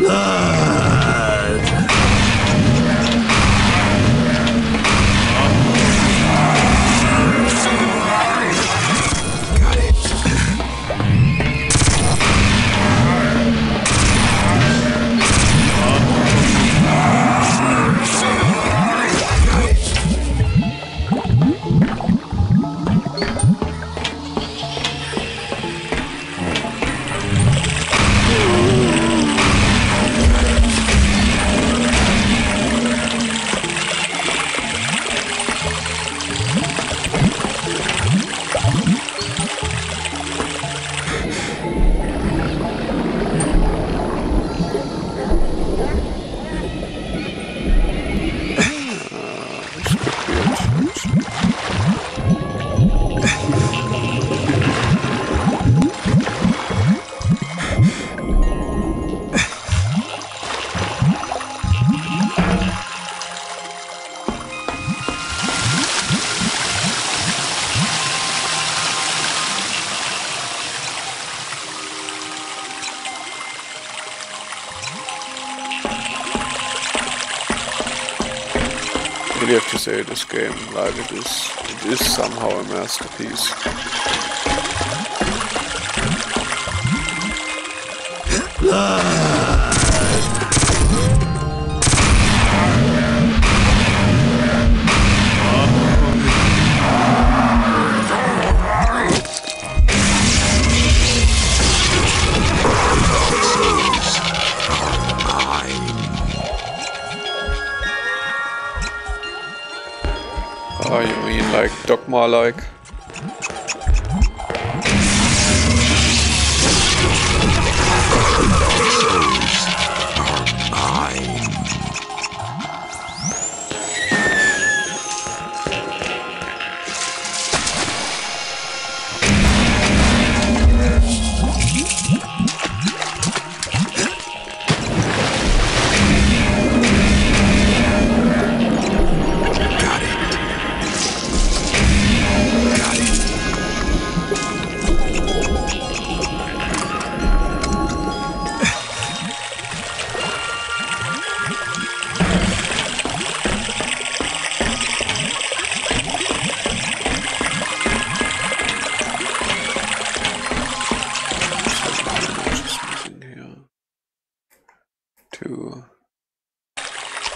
I really have to say this game, like it is somehow a masterpiece. Oh, you mean like Dogma-like?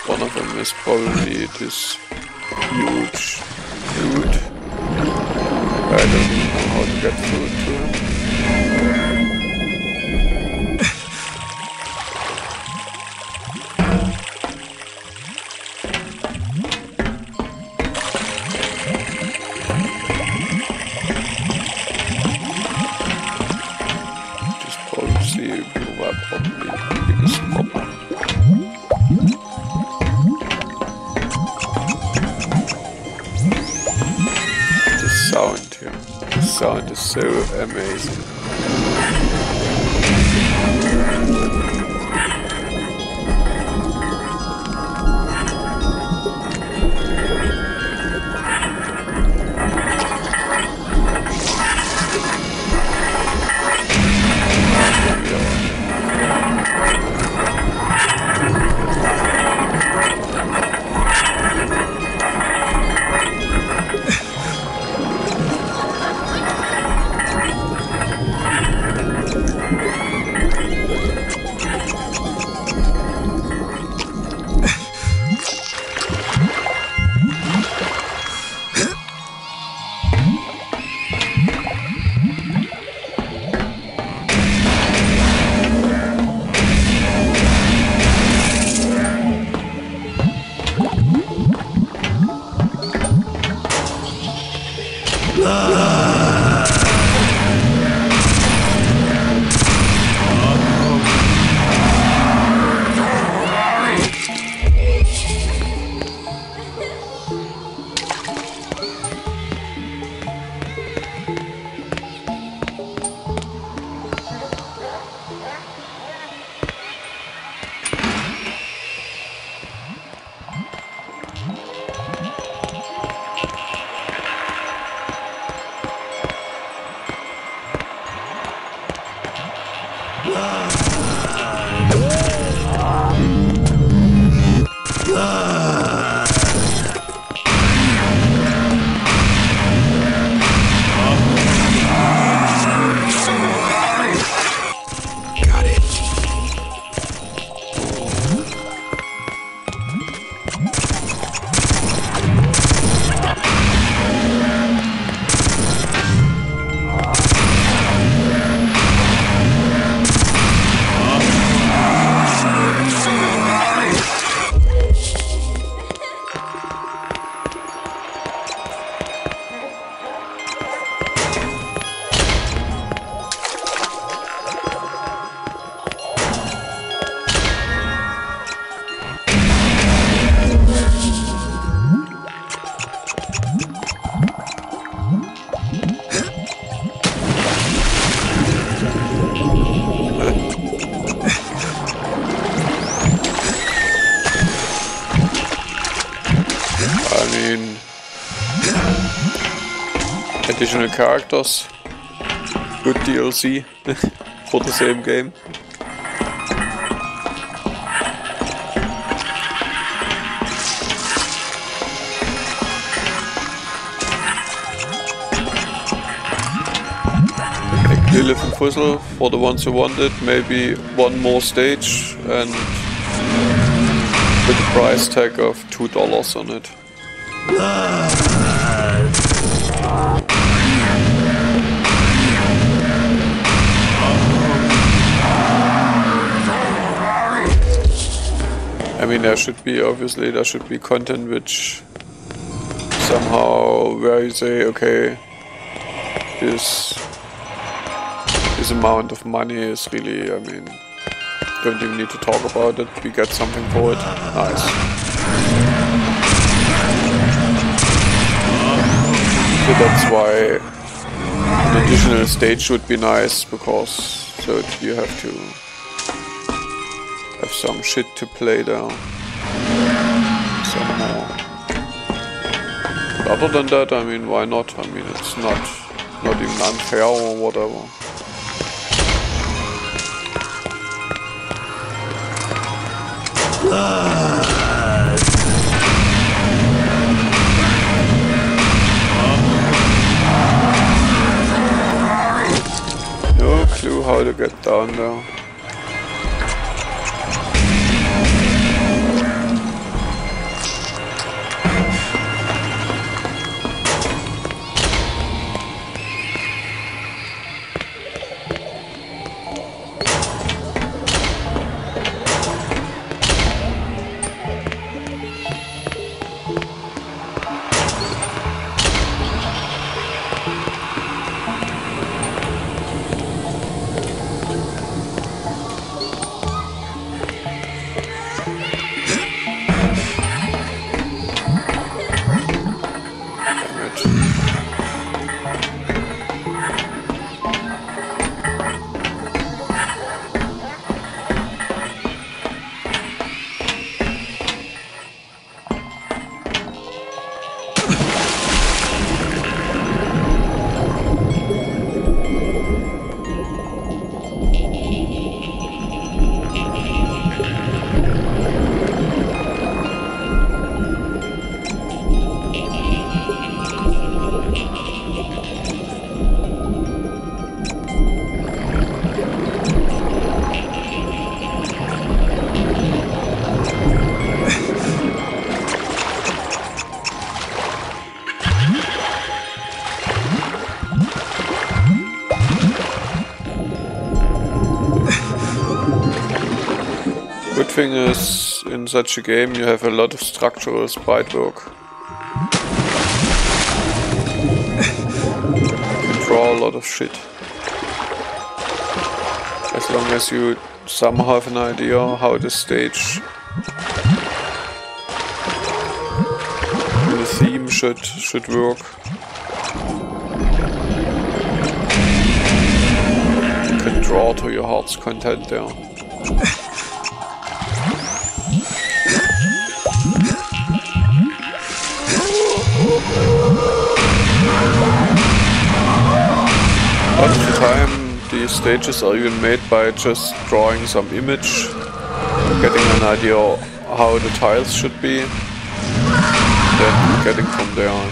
One of them is probably this huge dude. I don't know how to get through to him. Just probably the biggest problem. Sound here. The sound is so amazing. additional characters. Good DLC for the same game. Lilith and Fuzzle for the ones who want it, maybe one more stage and with a price tag of $2 on it. I mean, there should be content which somehow where you say, okay, this amount of money is really, I mean, don't even need to talk about it, we get something for it. Nice. So that's why an additional stage would be nice, because so you have to have some shit to play there. Some more. But other than that, I mean, why not? I mean, it's not even unfair or whatever. No clue how to get down there. Thing is, in such a game you have a lot of structural sprite work. You can draw a lot of shit. As long as you somehow have an idea how the stage and the theme should work. You can draw to your heart's content there. Most of the time these stages are even made by just drawing some image, getting an idea how the tiles should be, then getting from there on.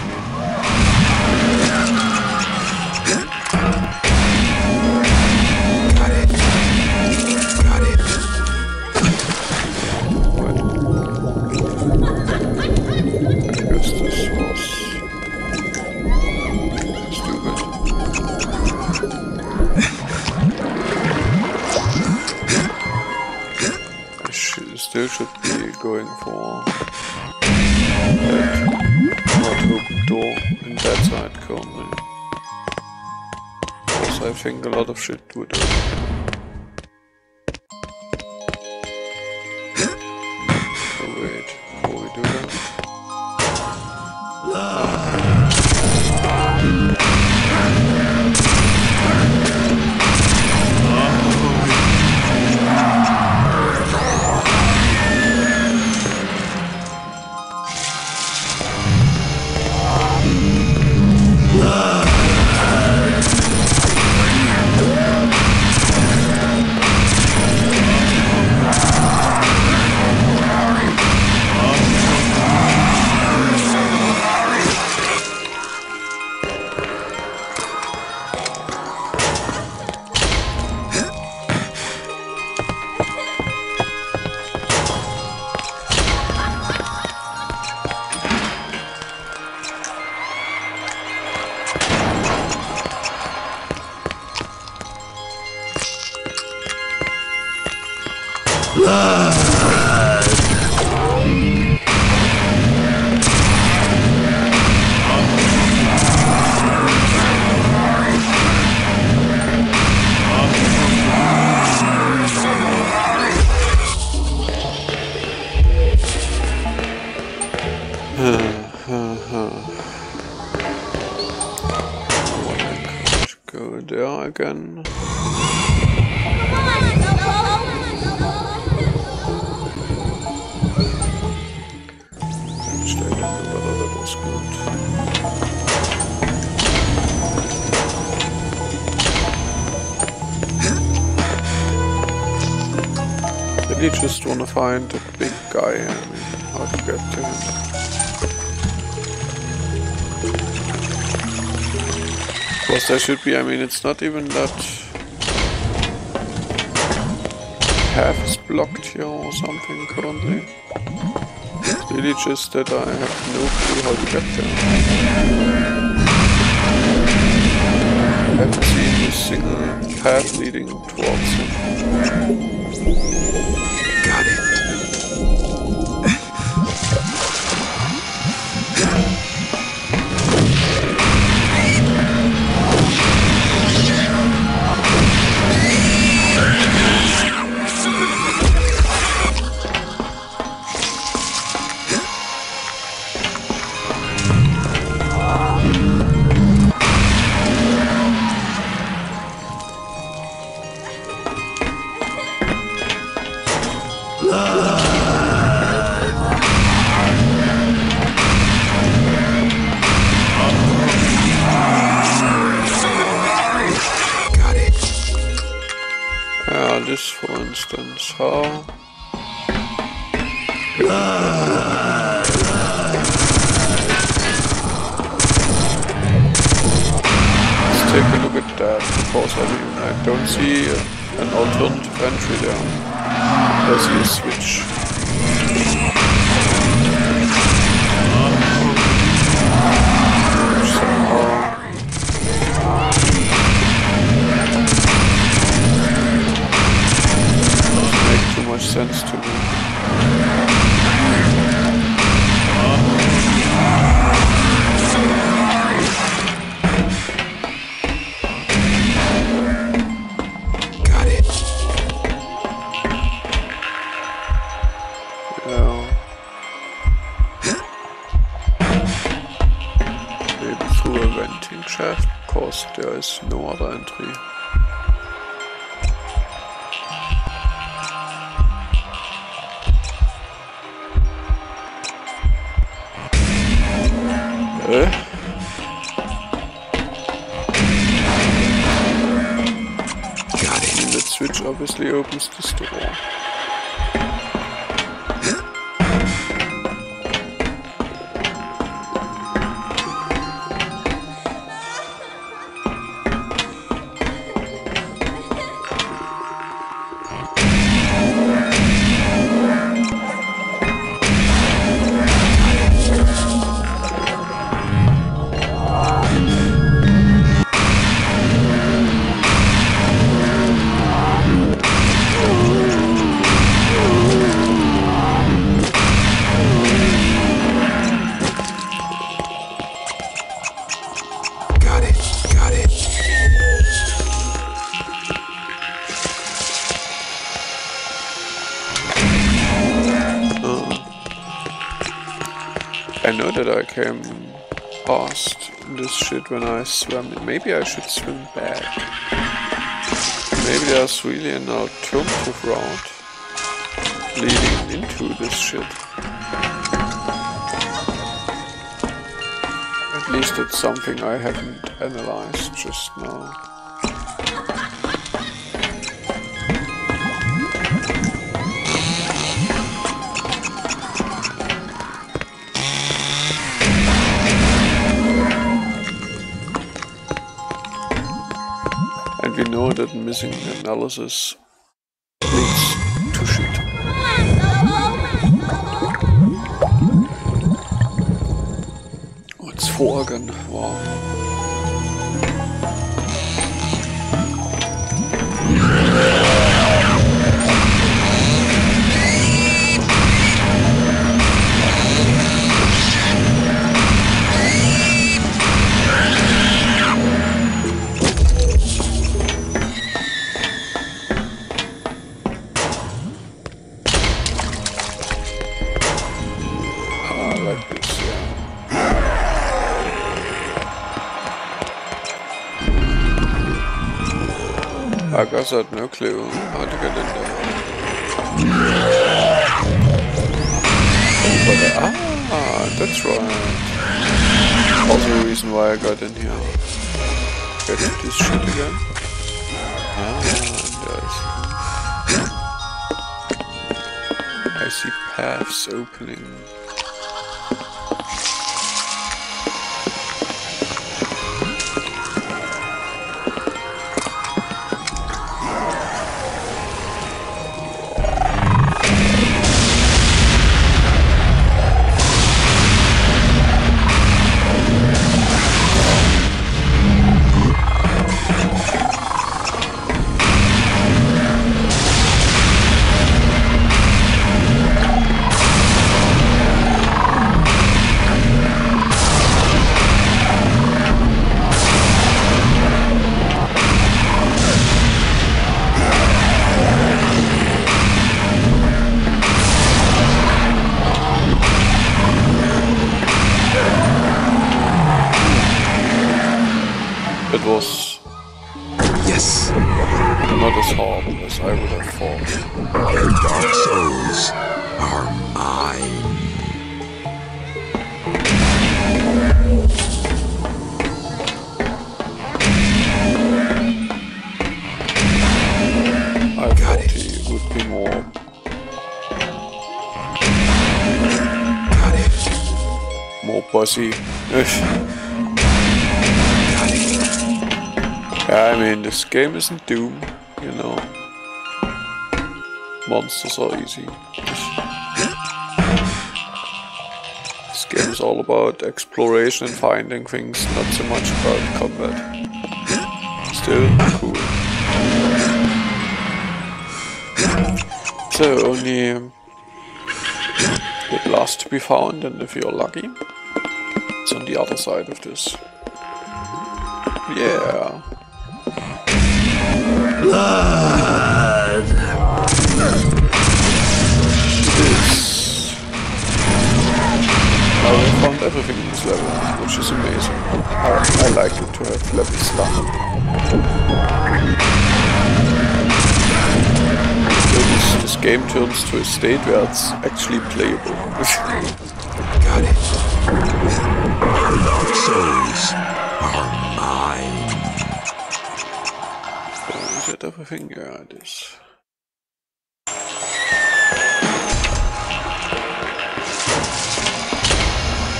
Still should be going for that not open door in that side currently. Also I think a lot of shit would open. So wait, before we do that. Go there again. Which I don't know whether that was good. Really just wanna find a big guy, I mean, how to get to him. Of course there should be, I mean, it's not even that path is blocked here or something currently. It's really just that I have no clue how to get there. I haven't seen a single path leading towards him. Got it. This, for instance, how? Let's take a look at that, because I mean, I don't see an alternative entry there. I see a switch. Sense to me. Got it. Yeah. Maybe through a venting shaft, because there is no other entry. Got it. That switch obviously opens this door. I know that I came past this shit when I swam. Maybe I should swim back. Maybe there's really an alternative route leading into this shit. At least it's something I haven't analyzed just now. And we know that missing analysis leads to shit. Oh, it's 4 again, wow. like this, yeah. I guess I had no clue how to get in there. But, that's right. Also the reason why I got in here. Get this shit again. I see paths opening. It was Yes, not as hard as I would have thought. the dark souls are mine. I thought he would be more Got it. more bossy. Yeah, I mean, this game isn't Doom, you know. Monsters are easy. This game is all about exploration and finding things, not so much about combat. Still cool. So, only the glass to be found, and if you're lucky, it's on the other side of this. Yeah. Blood! I found everything in this level, which is amazing. I like it to have level stuff. So this game turns to a state where it's actually playable. Got it. The dark souls are mine. Is that everything? Yeah, it is.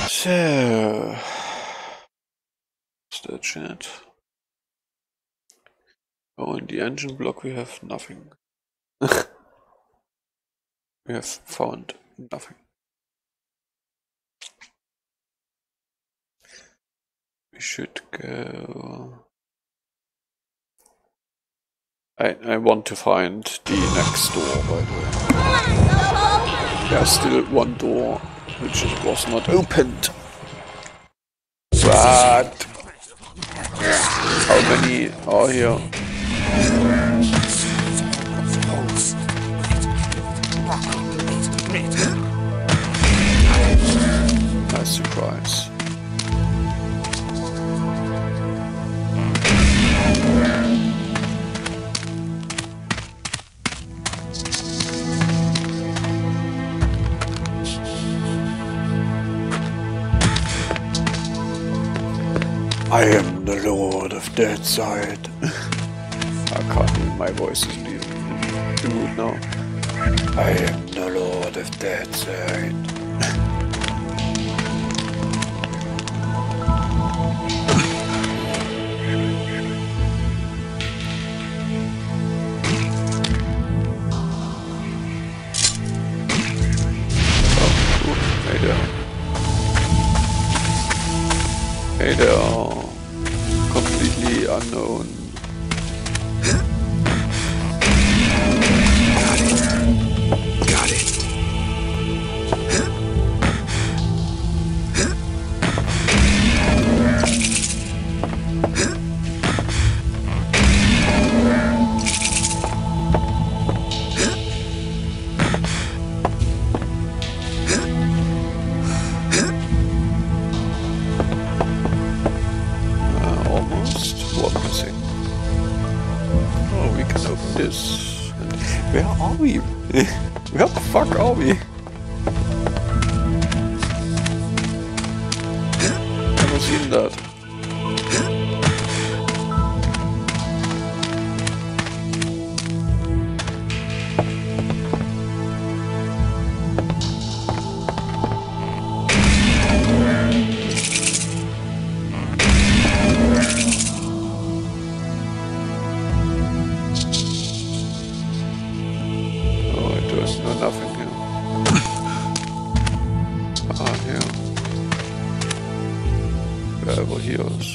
So, what's that chat? Oh, in the engine block we have nothing. We have found nothing. We should go. I want to find the next door, by the way. There's still one door which was not opened. But how many are here? Nice surprise. I am the Lord of Deadside. I can't even, my voice isn't even good now. I am the Lord of Deadside. Oh, hey there. Hey there. Completely unknown. Got it. fuck are we? Never seen that. Nothing here. Here. Wherever he is.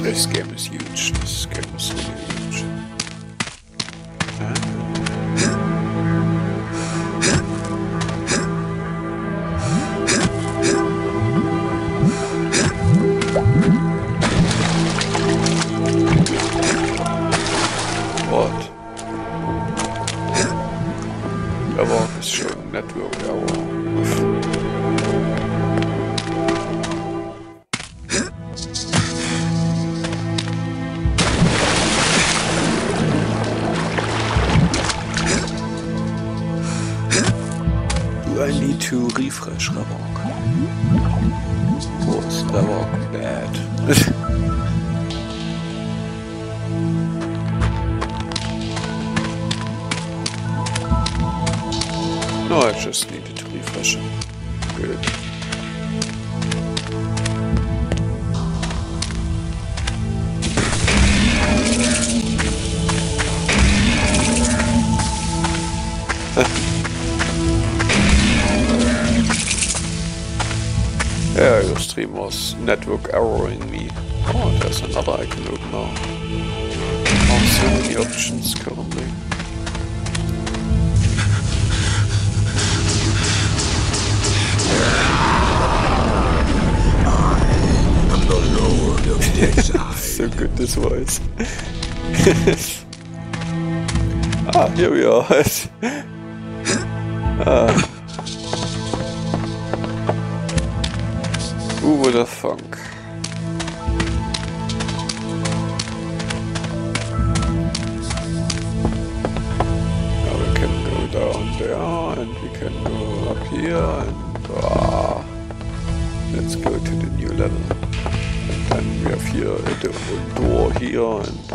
This game is huge. This game is really huge. Network error. Do I need to refresh Ravok? Was Ravok bad? No, I just needed to refresh him. Good. Yeah, your stream was network erroring me. Oh, there's another I can open now. Oh, so many options currently. So good, this voice. Ah, here we are. Who would have thunk? Now we can go down there, and we can go up here, and let's go to the new level. And we have here a door here, and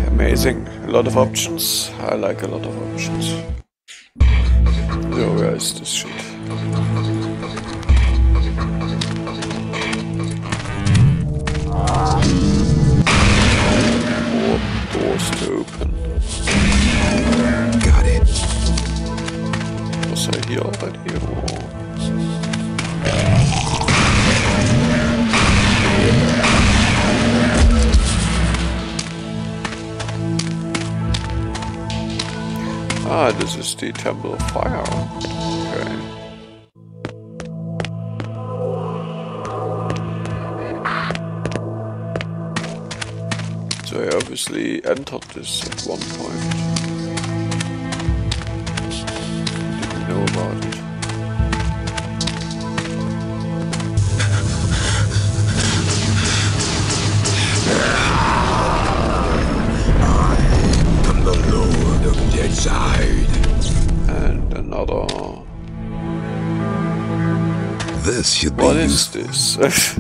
amazing. A lot of options. I like a lot of options. So where is this shit? More doors to open. Got it. Was I here already? Or? Ah, this is the Temple of Fire. Okay. So I obviously entered this at one point. Didn't know about it. I'm the Lord of Dead Side. And another. This should be What is useful. this?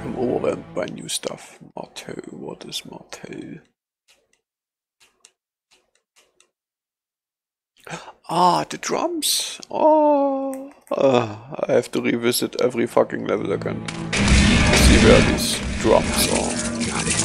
I'm overwhelmed by new stuff. Marteau. What is Marteau? Ah, the drums. Oh, I have to revisit every fucking level again. See where these drums are. Got it.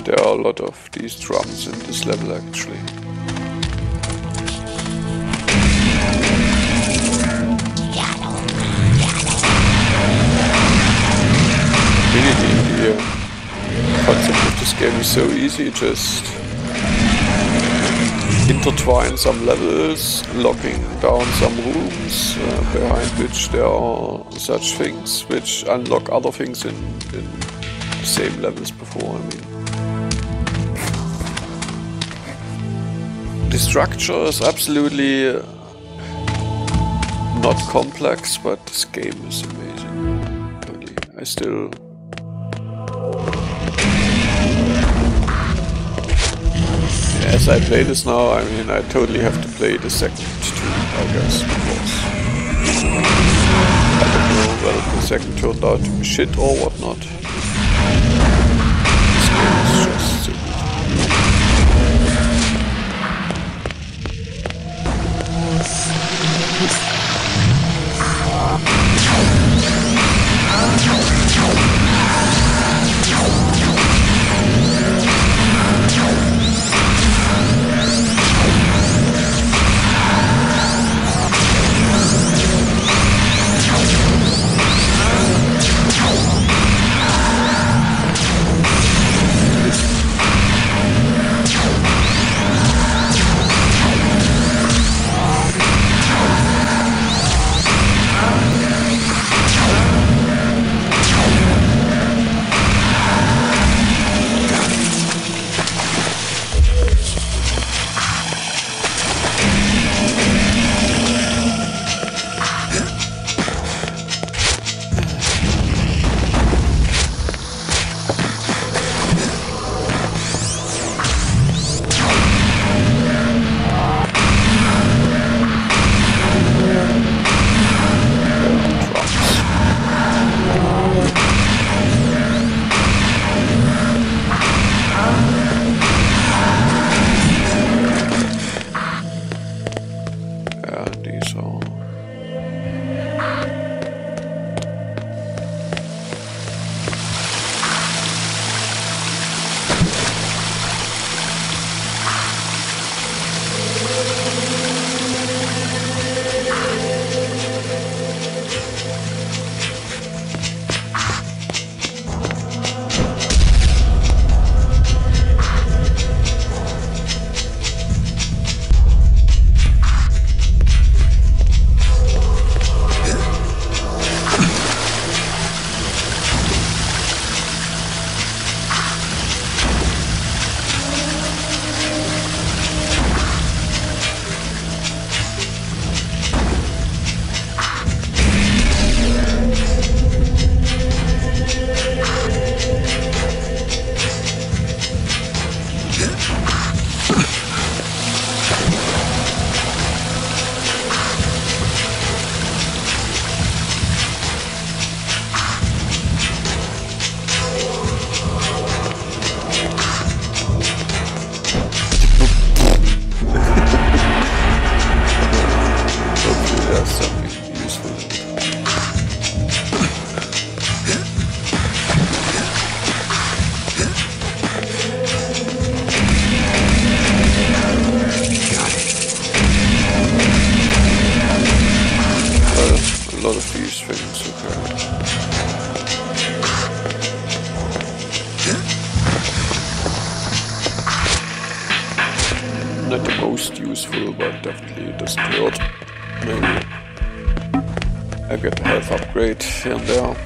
There are a lot of these drums in this level actually. game is so easy, just intertwine some levels, locking down some rooms behind which there are such things which unlock other things in the same levels before. I mean, the structure is absolutely not complex, but this game is amazing. Really, I still. As I play this now, I mean, I totally have to play the second two, I guess, because I don't know whether the second turned out to be shit or whatnot. This game is just so good. Not the most useful, but definitely it doesn't hurt. Maybe I get a health upgrade here and there.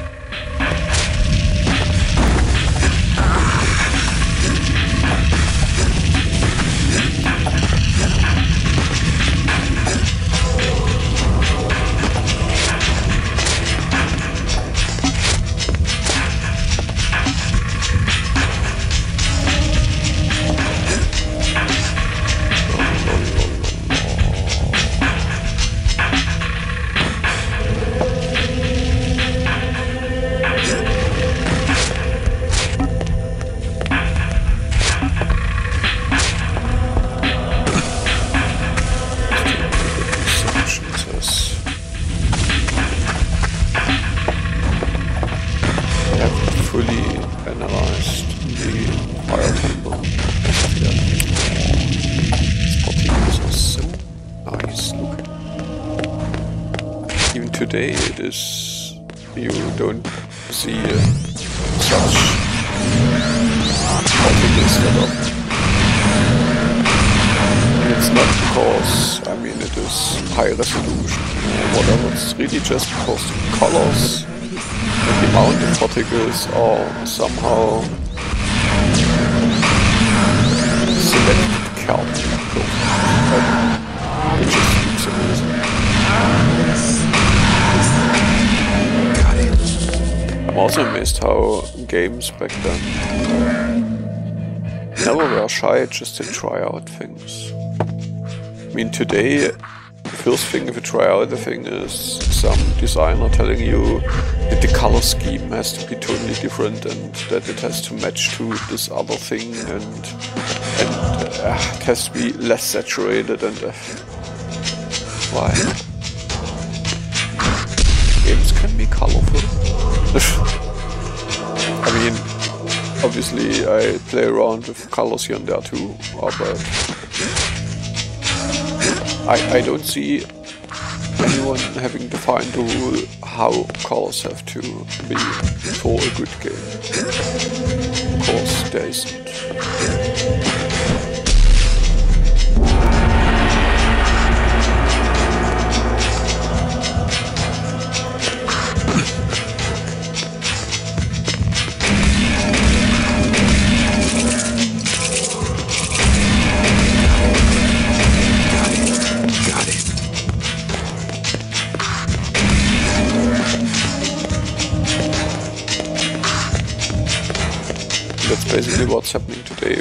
Today it is, you don't see such particles that are. And it's not because, I mean, it is high resolution or whatever, it's really just because the colors and the amount of particles are somehow selected carefully. Which just keeps amazing. I'm also amazed how games back then never were shy just to try out things. I mean, today, the first thing if you try out a thing is some designer telling you that the color scheme has to be totally different and that it has to match to this other thing and it has to be less saturated and why? Games can be colorful. I mean, obviously I play around with colors here and there too, but I don't see anyone having defined the rule how colors have to be for a good game. Of course, there isn't. That's basically what's happening today.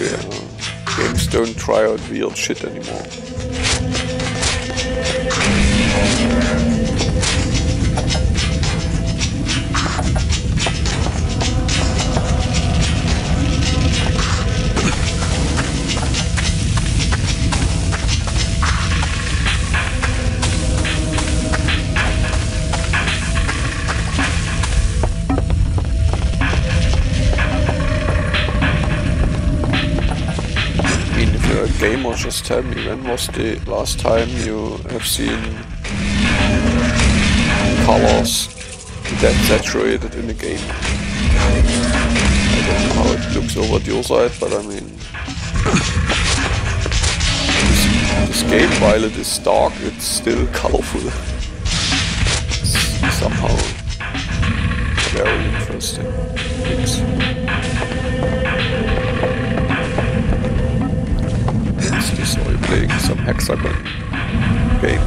Games don't try out weird shit anymore. Gamer, just tell me, when was the last time you have seen colors that saturated in a game? I don't know how it looks over at your side, but I mean, this game, while it is dark, it's still colorful. It's somehow very interesting. So you're playing some hexagon game.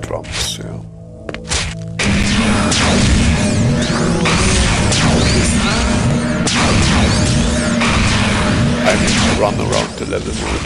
Drums, yeah. I need to run around the level mode.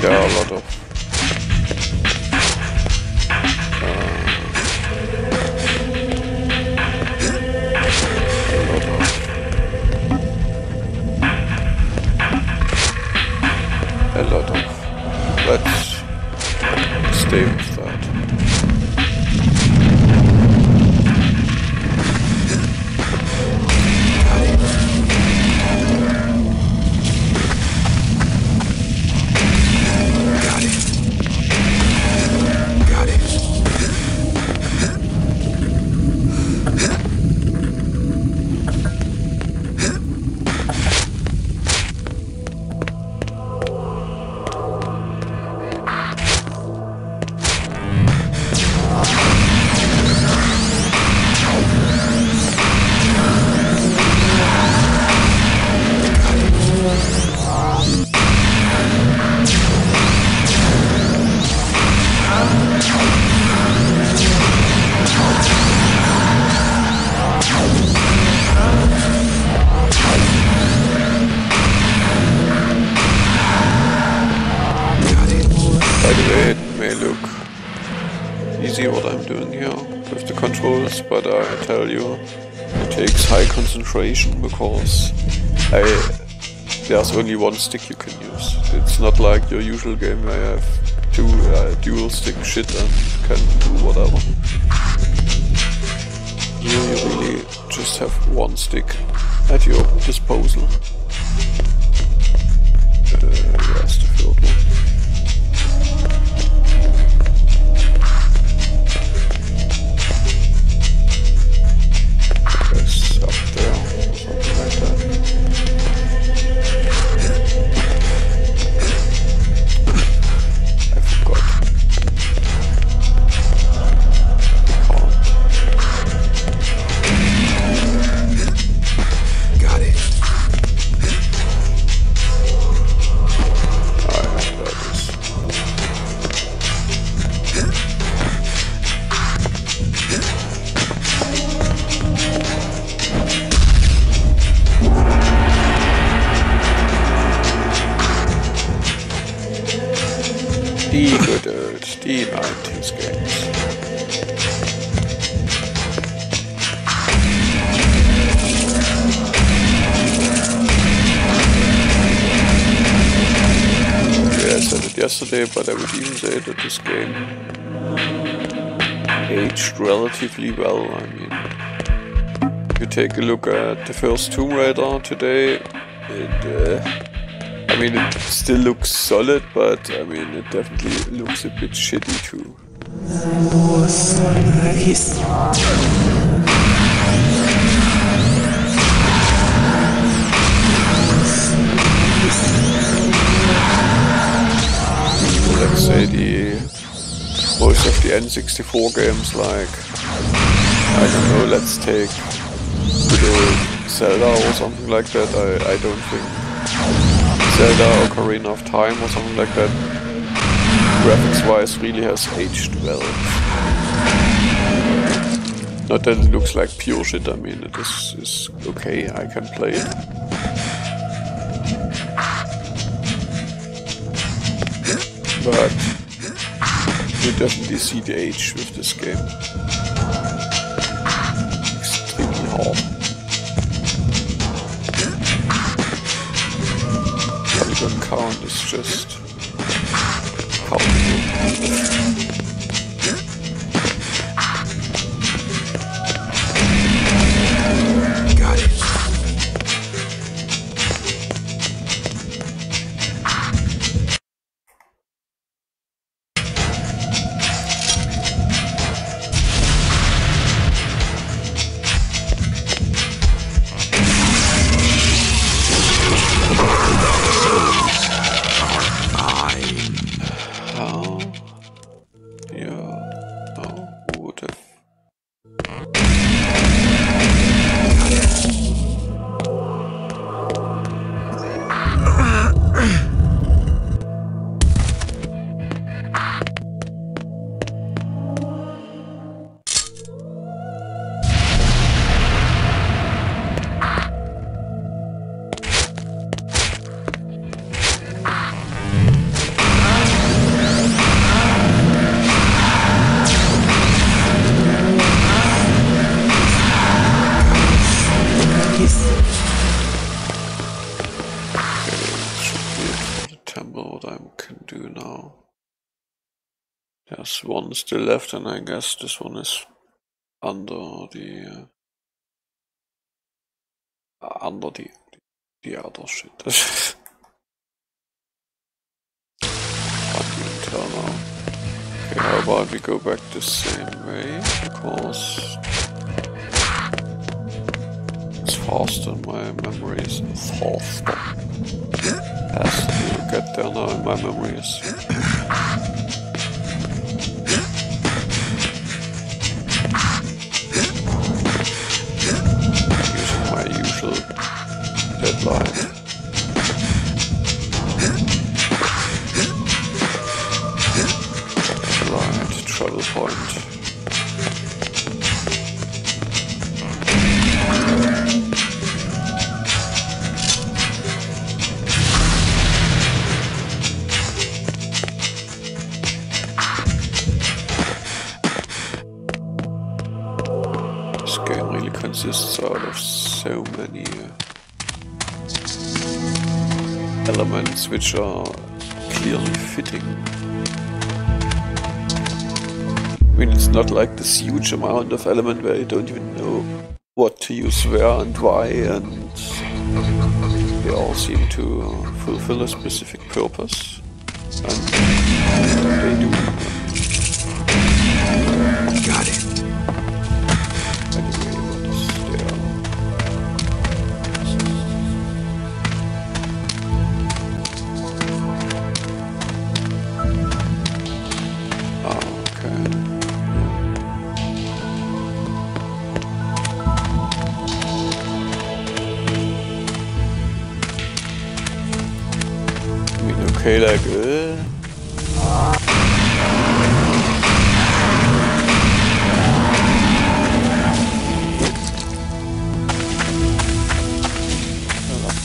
There are a lot of let's stay with that. Easy what I'm doing here with the controls, but I tell you, it takes high concentration because there's only one stick you can use. It's not like your usual game where you have two dual stick shit and can do whatever. Here you really just have one stick at your disposal. Where's the third one? The good old D90s games. Yeah, I said it yesterday, but I would even say that this game aged relatively well. I mean, if you take a look at the first Tomb Raider today, I mean, it still looks solid, but I mean, it definitely looks a bit shitty too. Let's say most of the N64 games, like, I don't know, let's take Zelda or something like that. I don't think Zelda or Ocarina of Time or something like that, graphics wise, really has aged well. Not that it looks like pure shit, I mean, it is okay, I can play it. But you definitely see the age with this game. Extremely hard. Polygon count is just countable. remember what I can do now. There's one still left, and I guess this one is under the other shit. Can't even tell now. Okay, how about we go back the same way, because it's faster in my memories. Faster. Has to get there now in my memories. Using my usual deadline. Travel point. This game really consists out of so many elements which are clearly fitting. I mean, it's not like this huge amount of element where you don't even know what to use where and why, and they all seem to fulfill a specific purpose, and they do. Got it. Anyway, what is there? Okay. Okay, like,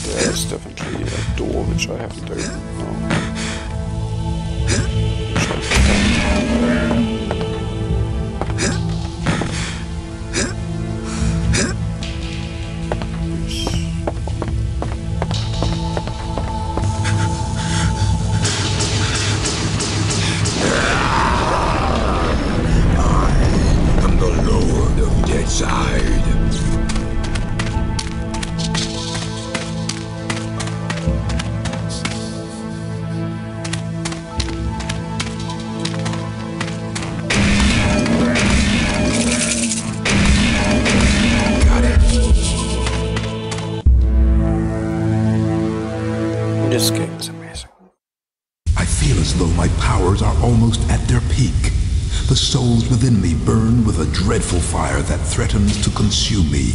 there's definitely a door which I haven't opened now. This game is amazing. I feel as though my powers are almost at their peak. The souls within me burn with a dreadful fire that threatens to consume me.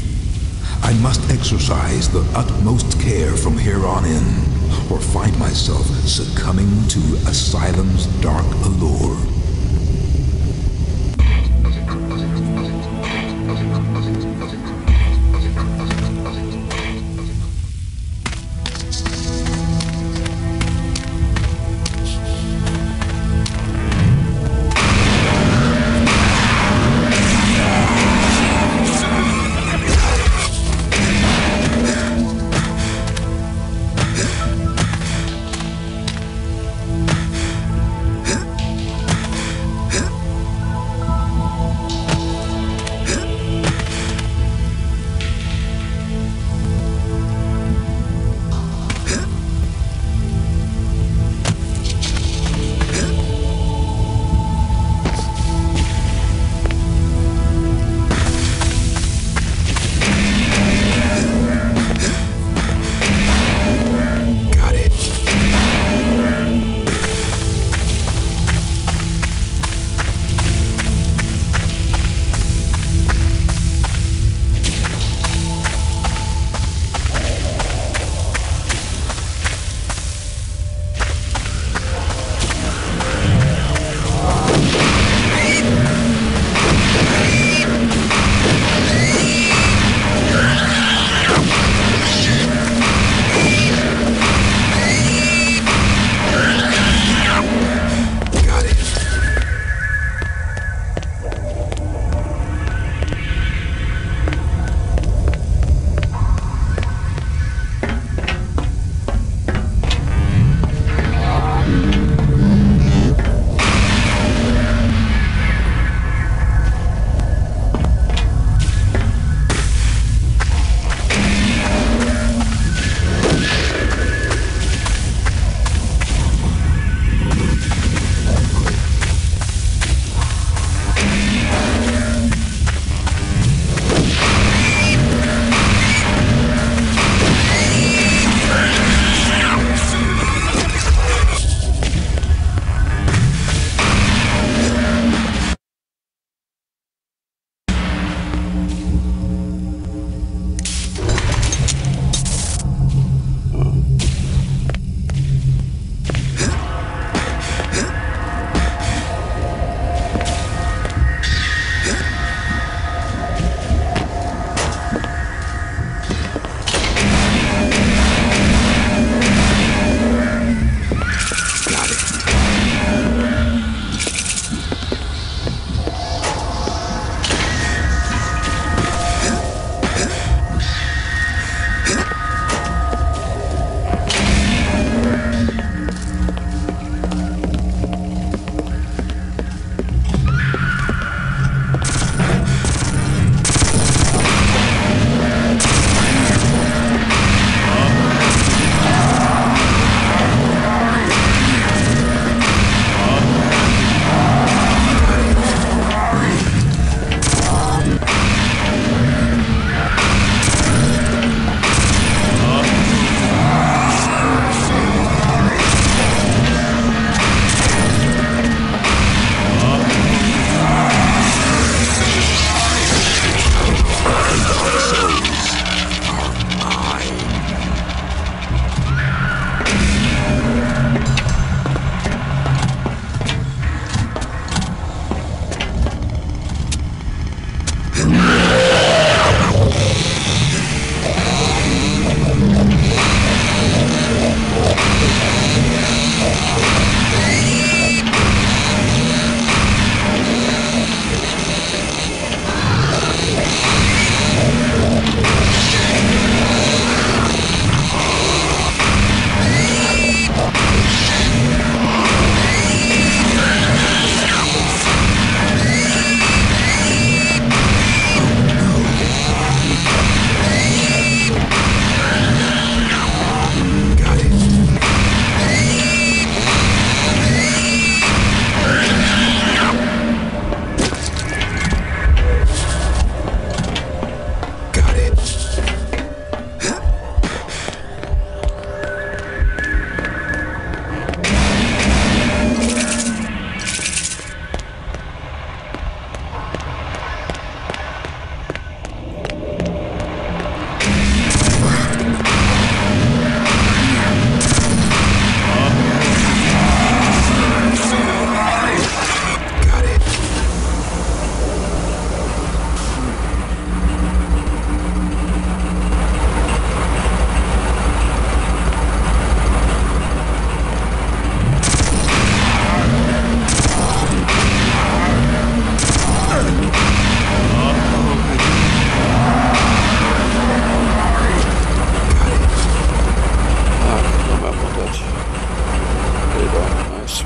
I must exercise the utmost care from here on in, or find myself succumbing to Asylum's dark allure.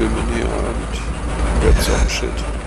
swim in here and get some shit.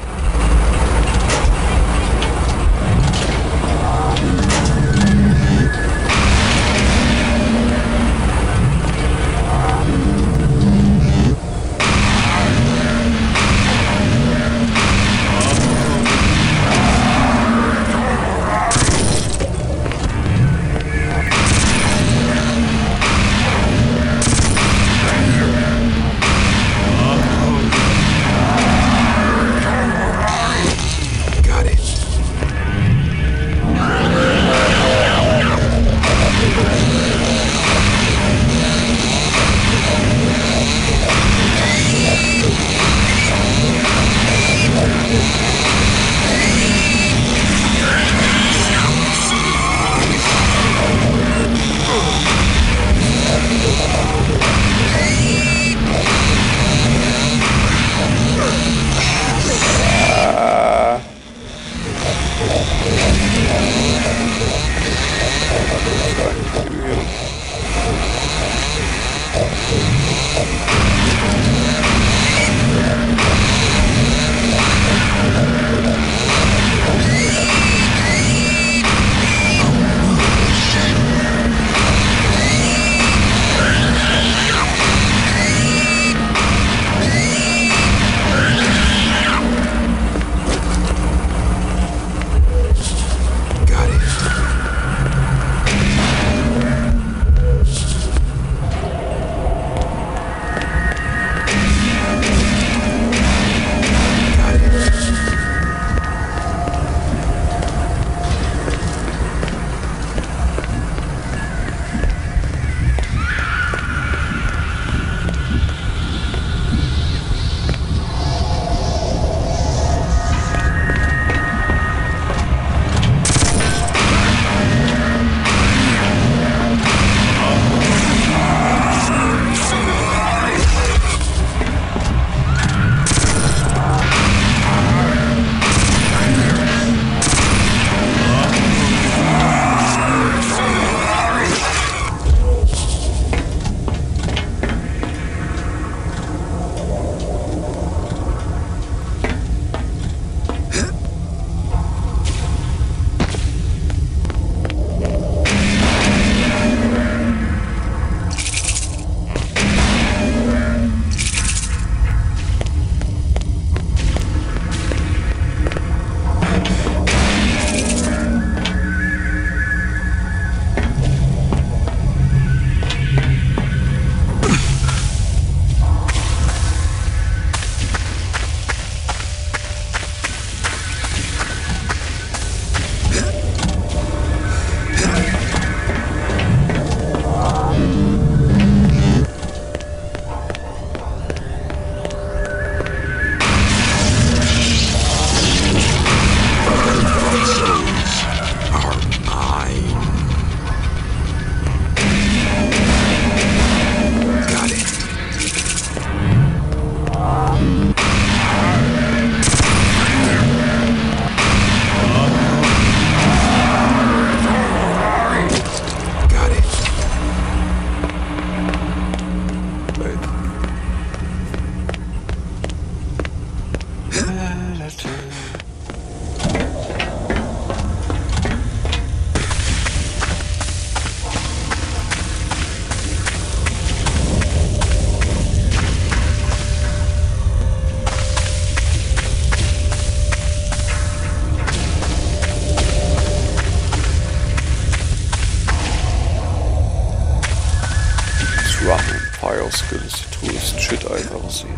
Skills, tools, shit I've ever seen.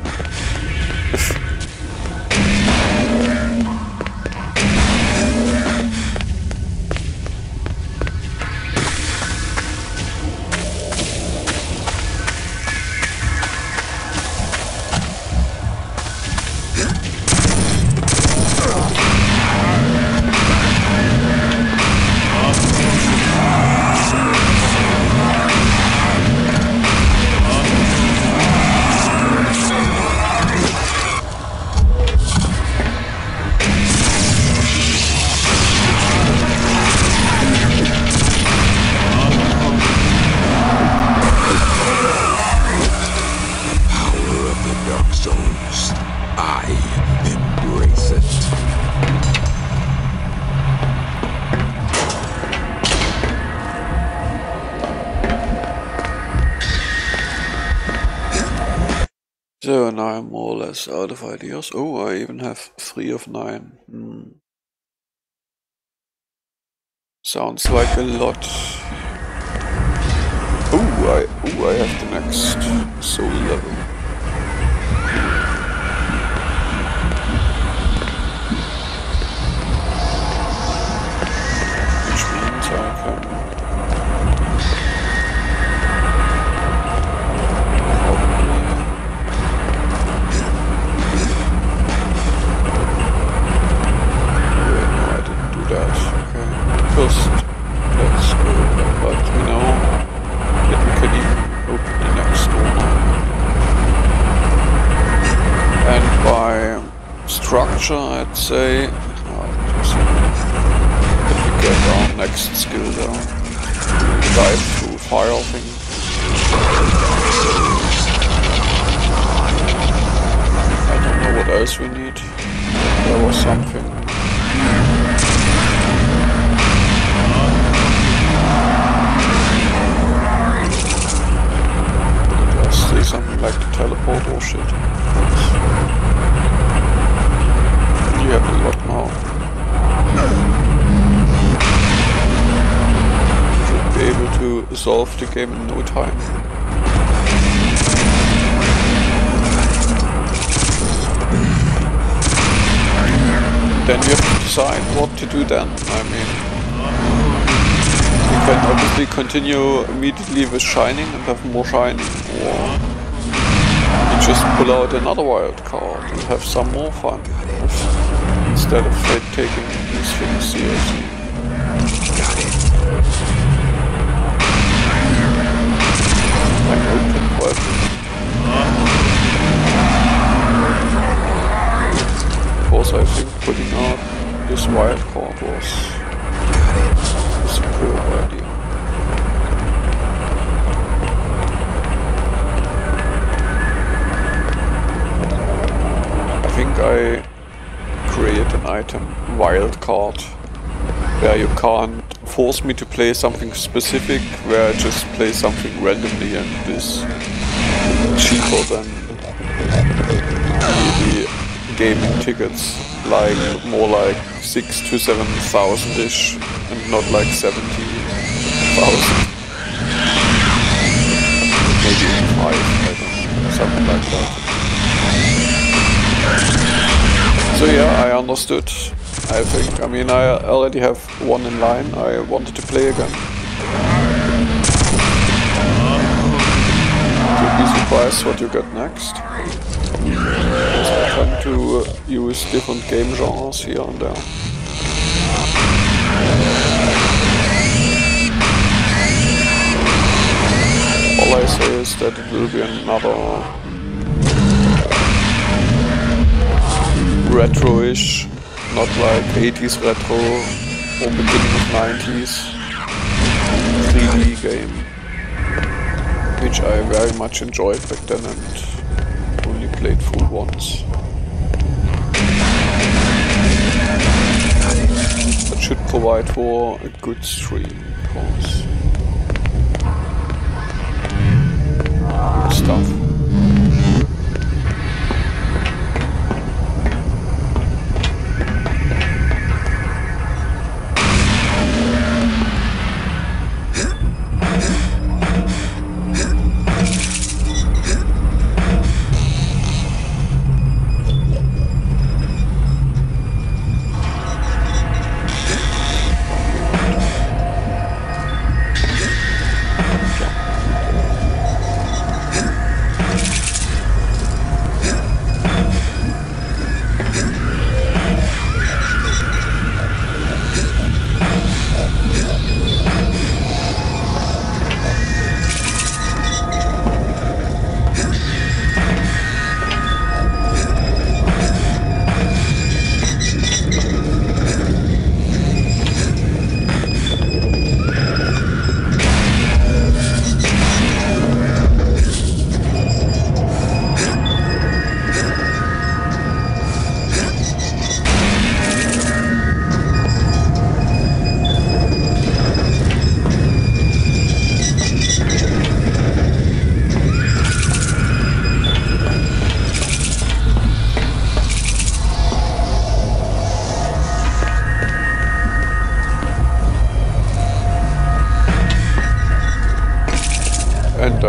souls. I embrace it. So now I'm more or less out of ideas. Oh, I even have 3 of 9. Sounds like a lot. I have the next soul level. Which means I can first, let's go, but we know that we can even open the next door now. And by structure, I'd say, that we get our next skill down. Dive through fire thing. I don't know what else we need. There was something. Something like the teleport or shit. You have a lot now. Should be able to solve the game in no time. Then you have to decide what to do then. I mean, you can obviously continue immediately with Shining and have more Shining, or you just pull out another wild card and have some more fun instead of taking these things seriously. I'm open for everything. Of course, I think putting out this wild card was a superb idea. I think I create an item wildcard where you can't force me to play something specific, where I just play something randomly and it is cheaper than the gaming tickets, like more like 6,000 to 7,000-ish and not like 70,000. Maybe 5, I don't know, something like that. So yeah, I understood. I think, I mean, I already have one in line. I wanted to play again. You'll be surprised what you get next. I tend to use different game genres here and there. All I say is that it will be another retro-ish, not like 80s retro or beginning of 90s 3D game, which I very much enjoyed back then and only played through once. That should provide for a good stream, of course. Good stuff.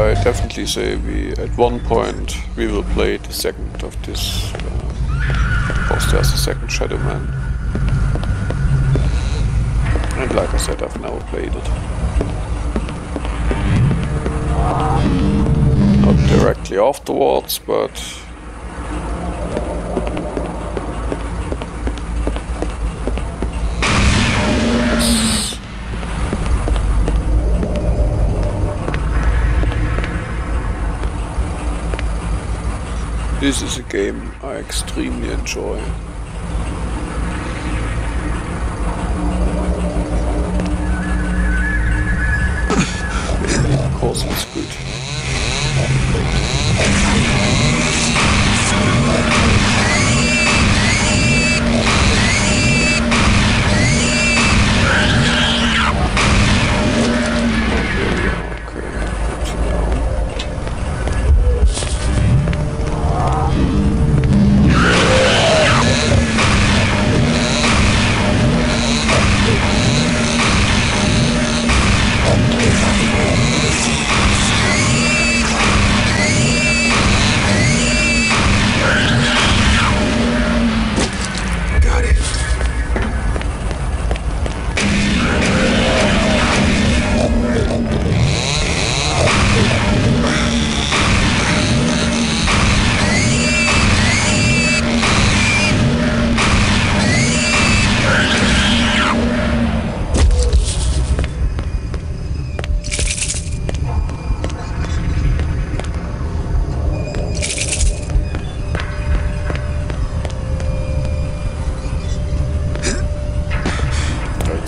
I definitely say at one point we will play the second of this, because there's a second Shadowman. And like I said, I've never played it. Not directly afterwards, but this is a game I extremely enjoy. Of course it's good.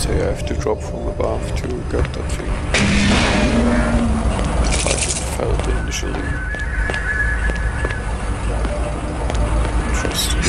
I have to drop from above to get that thing. Like it felt initially. Interesting.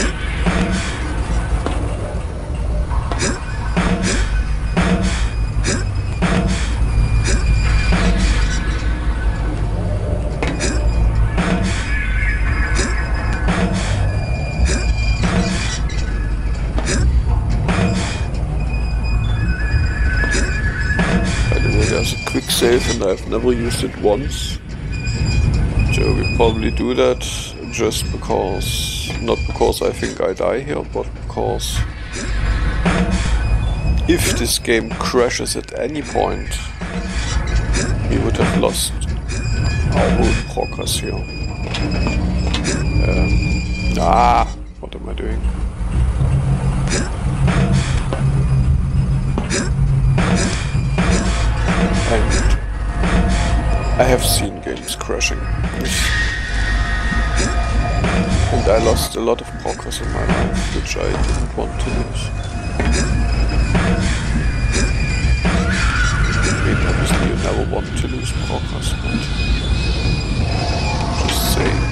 There's a quick save and I've never used it once, so we probably do that just because, not because I think I die here, but because if this game crashes at any point, we would have lost our whole progress here. What am I doing? And I have seen games crashing, and I lost a lot of progress in my life, which I didn't want to lose. I mean, obviously you never want to lose progress, but just saying.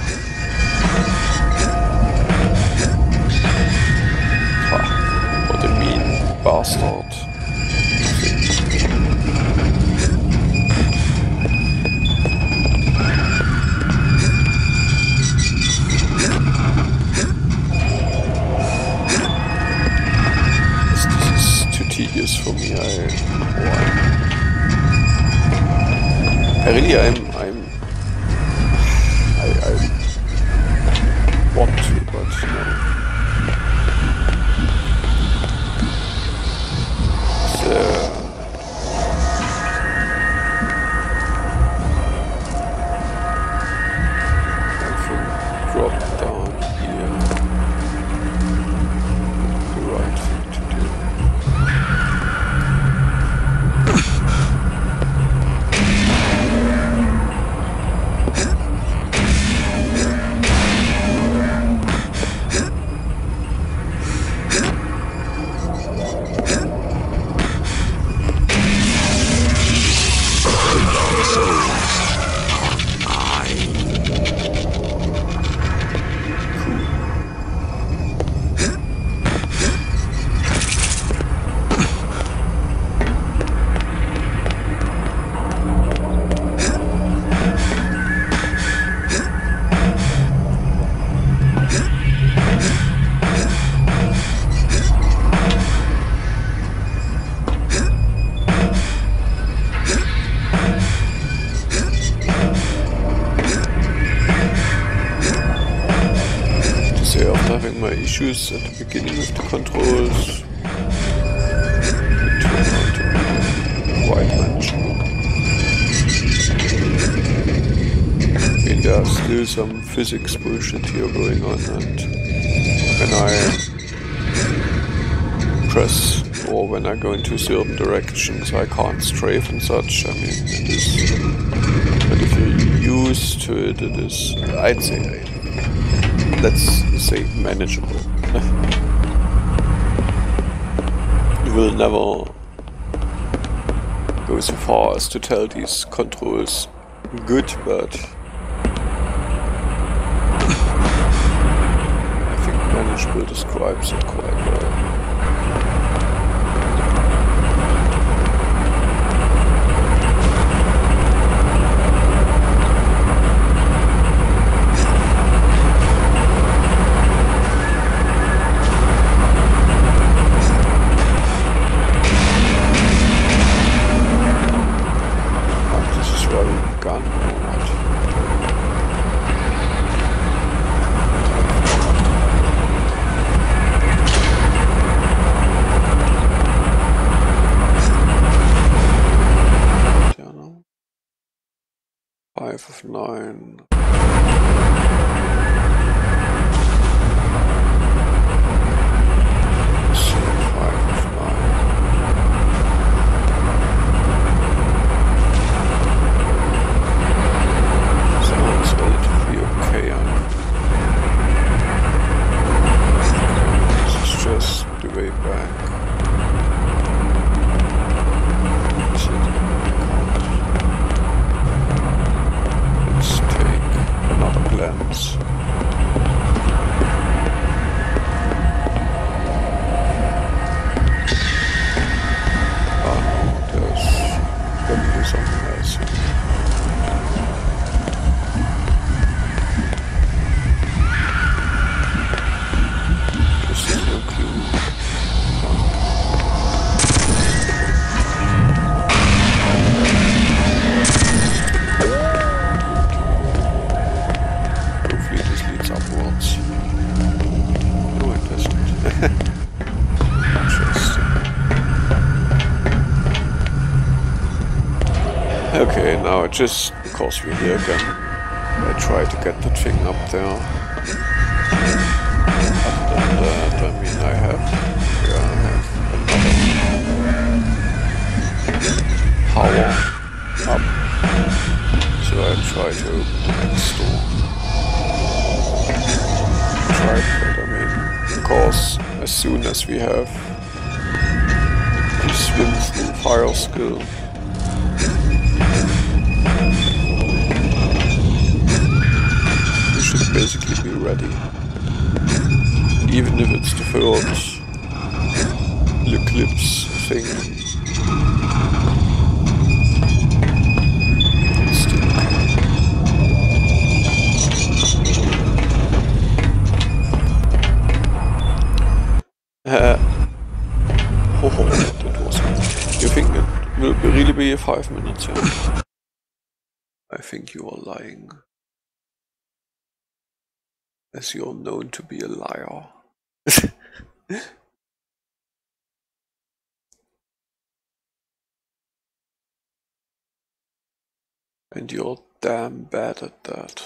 What a mean bastard. Tedious for me. I want to, but no. I think drop down here. The right thing to do. after having my issues at the beginning with the controls, it turned out to be quite manageable. I mean, there's still some physics bullshit here going on, and when I press or when I go into certain directions I can't strafe and such. I mean, it is, but if you're used to it, it is, I'd say, let's say, manageable. You will never go so far as to tell these controls good, but I think manageable describes it quite well. Of 9. Okay, now just because we're here again, I try to get that thing up there. Other than that, I mean, I have another power up, so I try to open the next door. But I mean, because as soon as we have the swim through fire skill, we should basically be ready. Even if it's the first eclipse thing. Still that was good. You think it will really be 5 minutes? Yeah? I think you are lying. As you're known to be a liar. And you're damn bad at that.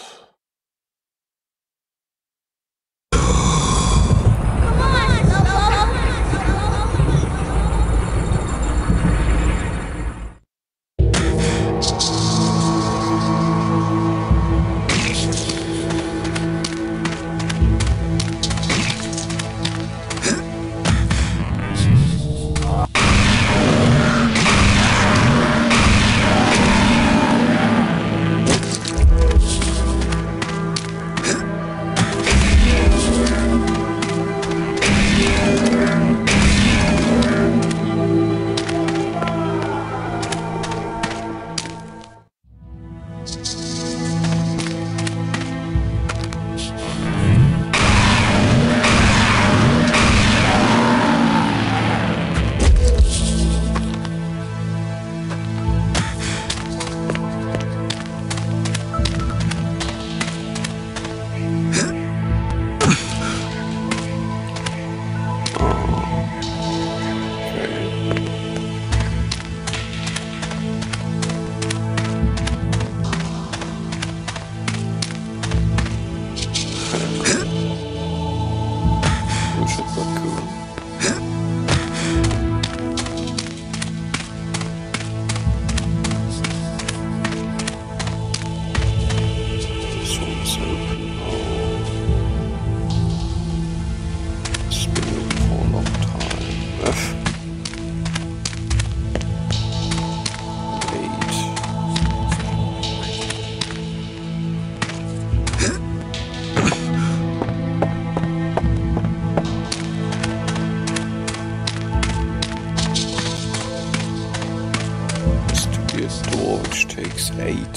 8.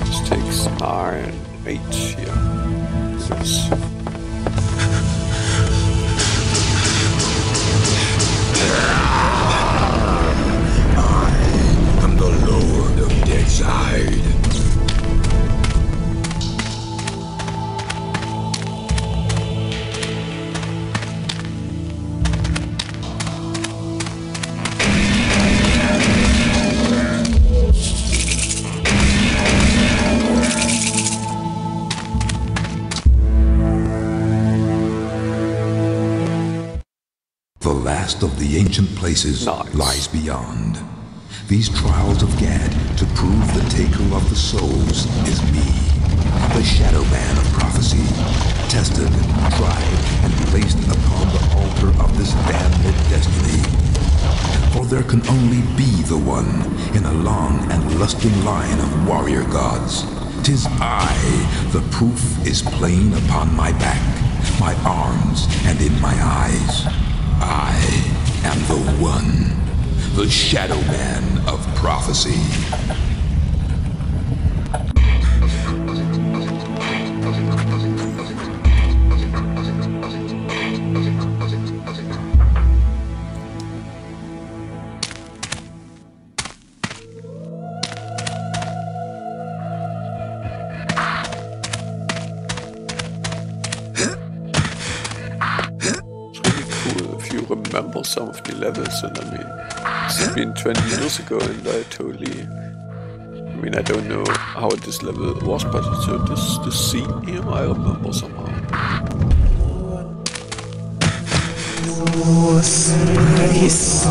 This takes 9, 8 here. Yes. I am the Lord of Deadside. The last of the ancient places lies beyond. These trials of Gad to prove the taker of the souls is me, the Shadowman of prophecy, tested, tried, and placed upon the altar of this damned destiny. For there can only be the one in a long and lusting line of warrior gods. 'Tis I, the proof is plain upon my back, my arms, and in my eyes. I am the one, the Shadowman of prophecy. Remember some of the levels, and I mean, it's been 20 years ago, and I totally, I mean, I don't know how this level was, but so this scene here I remember somehow. Space.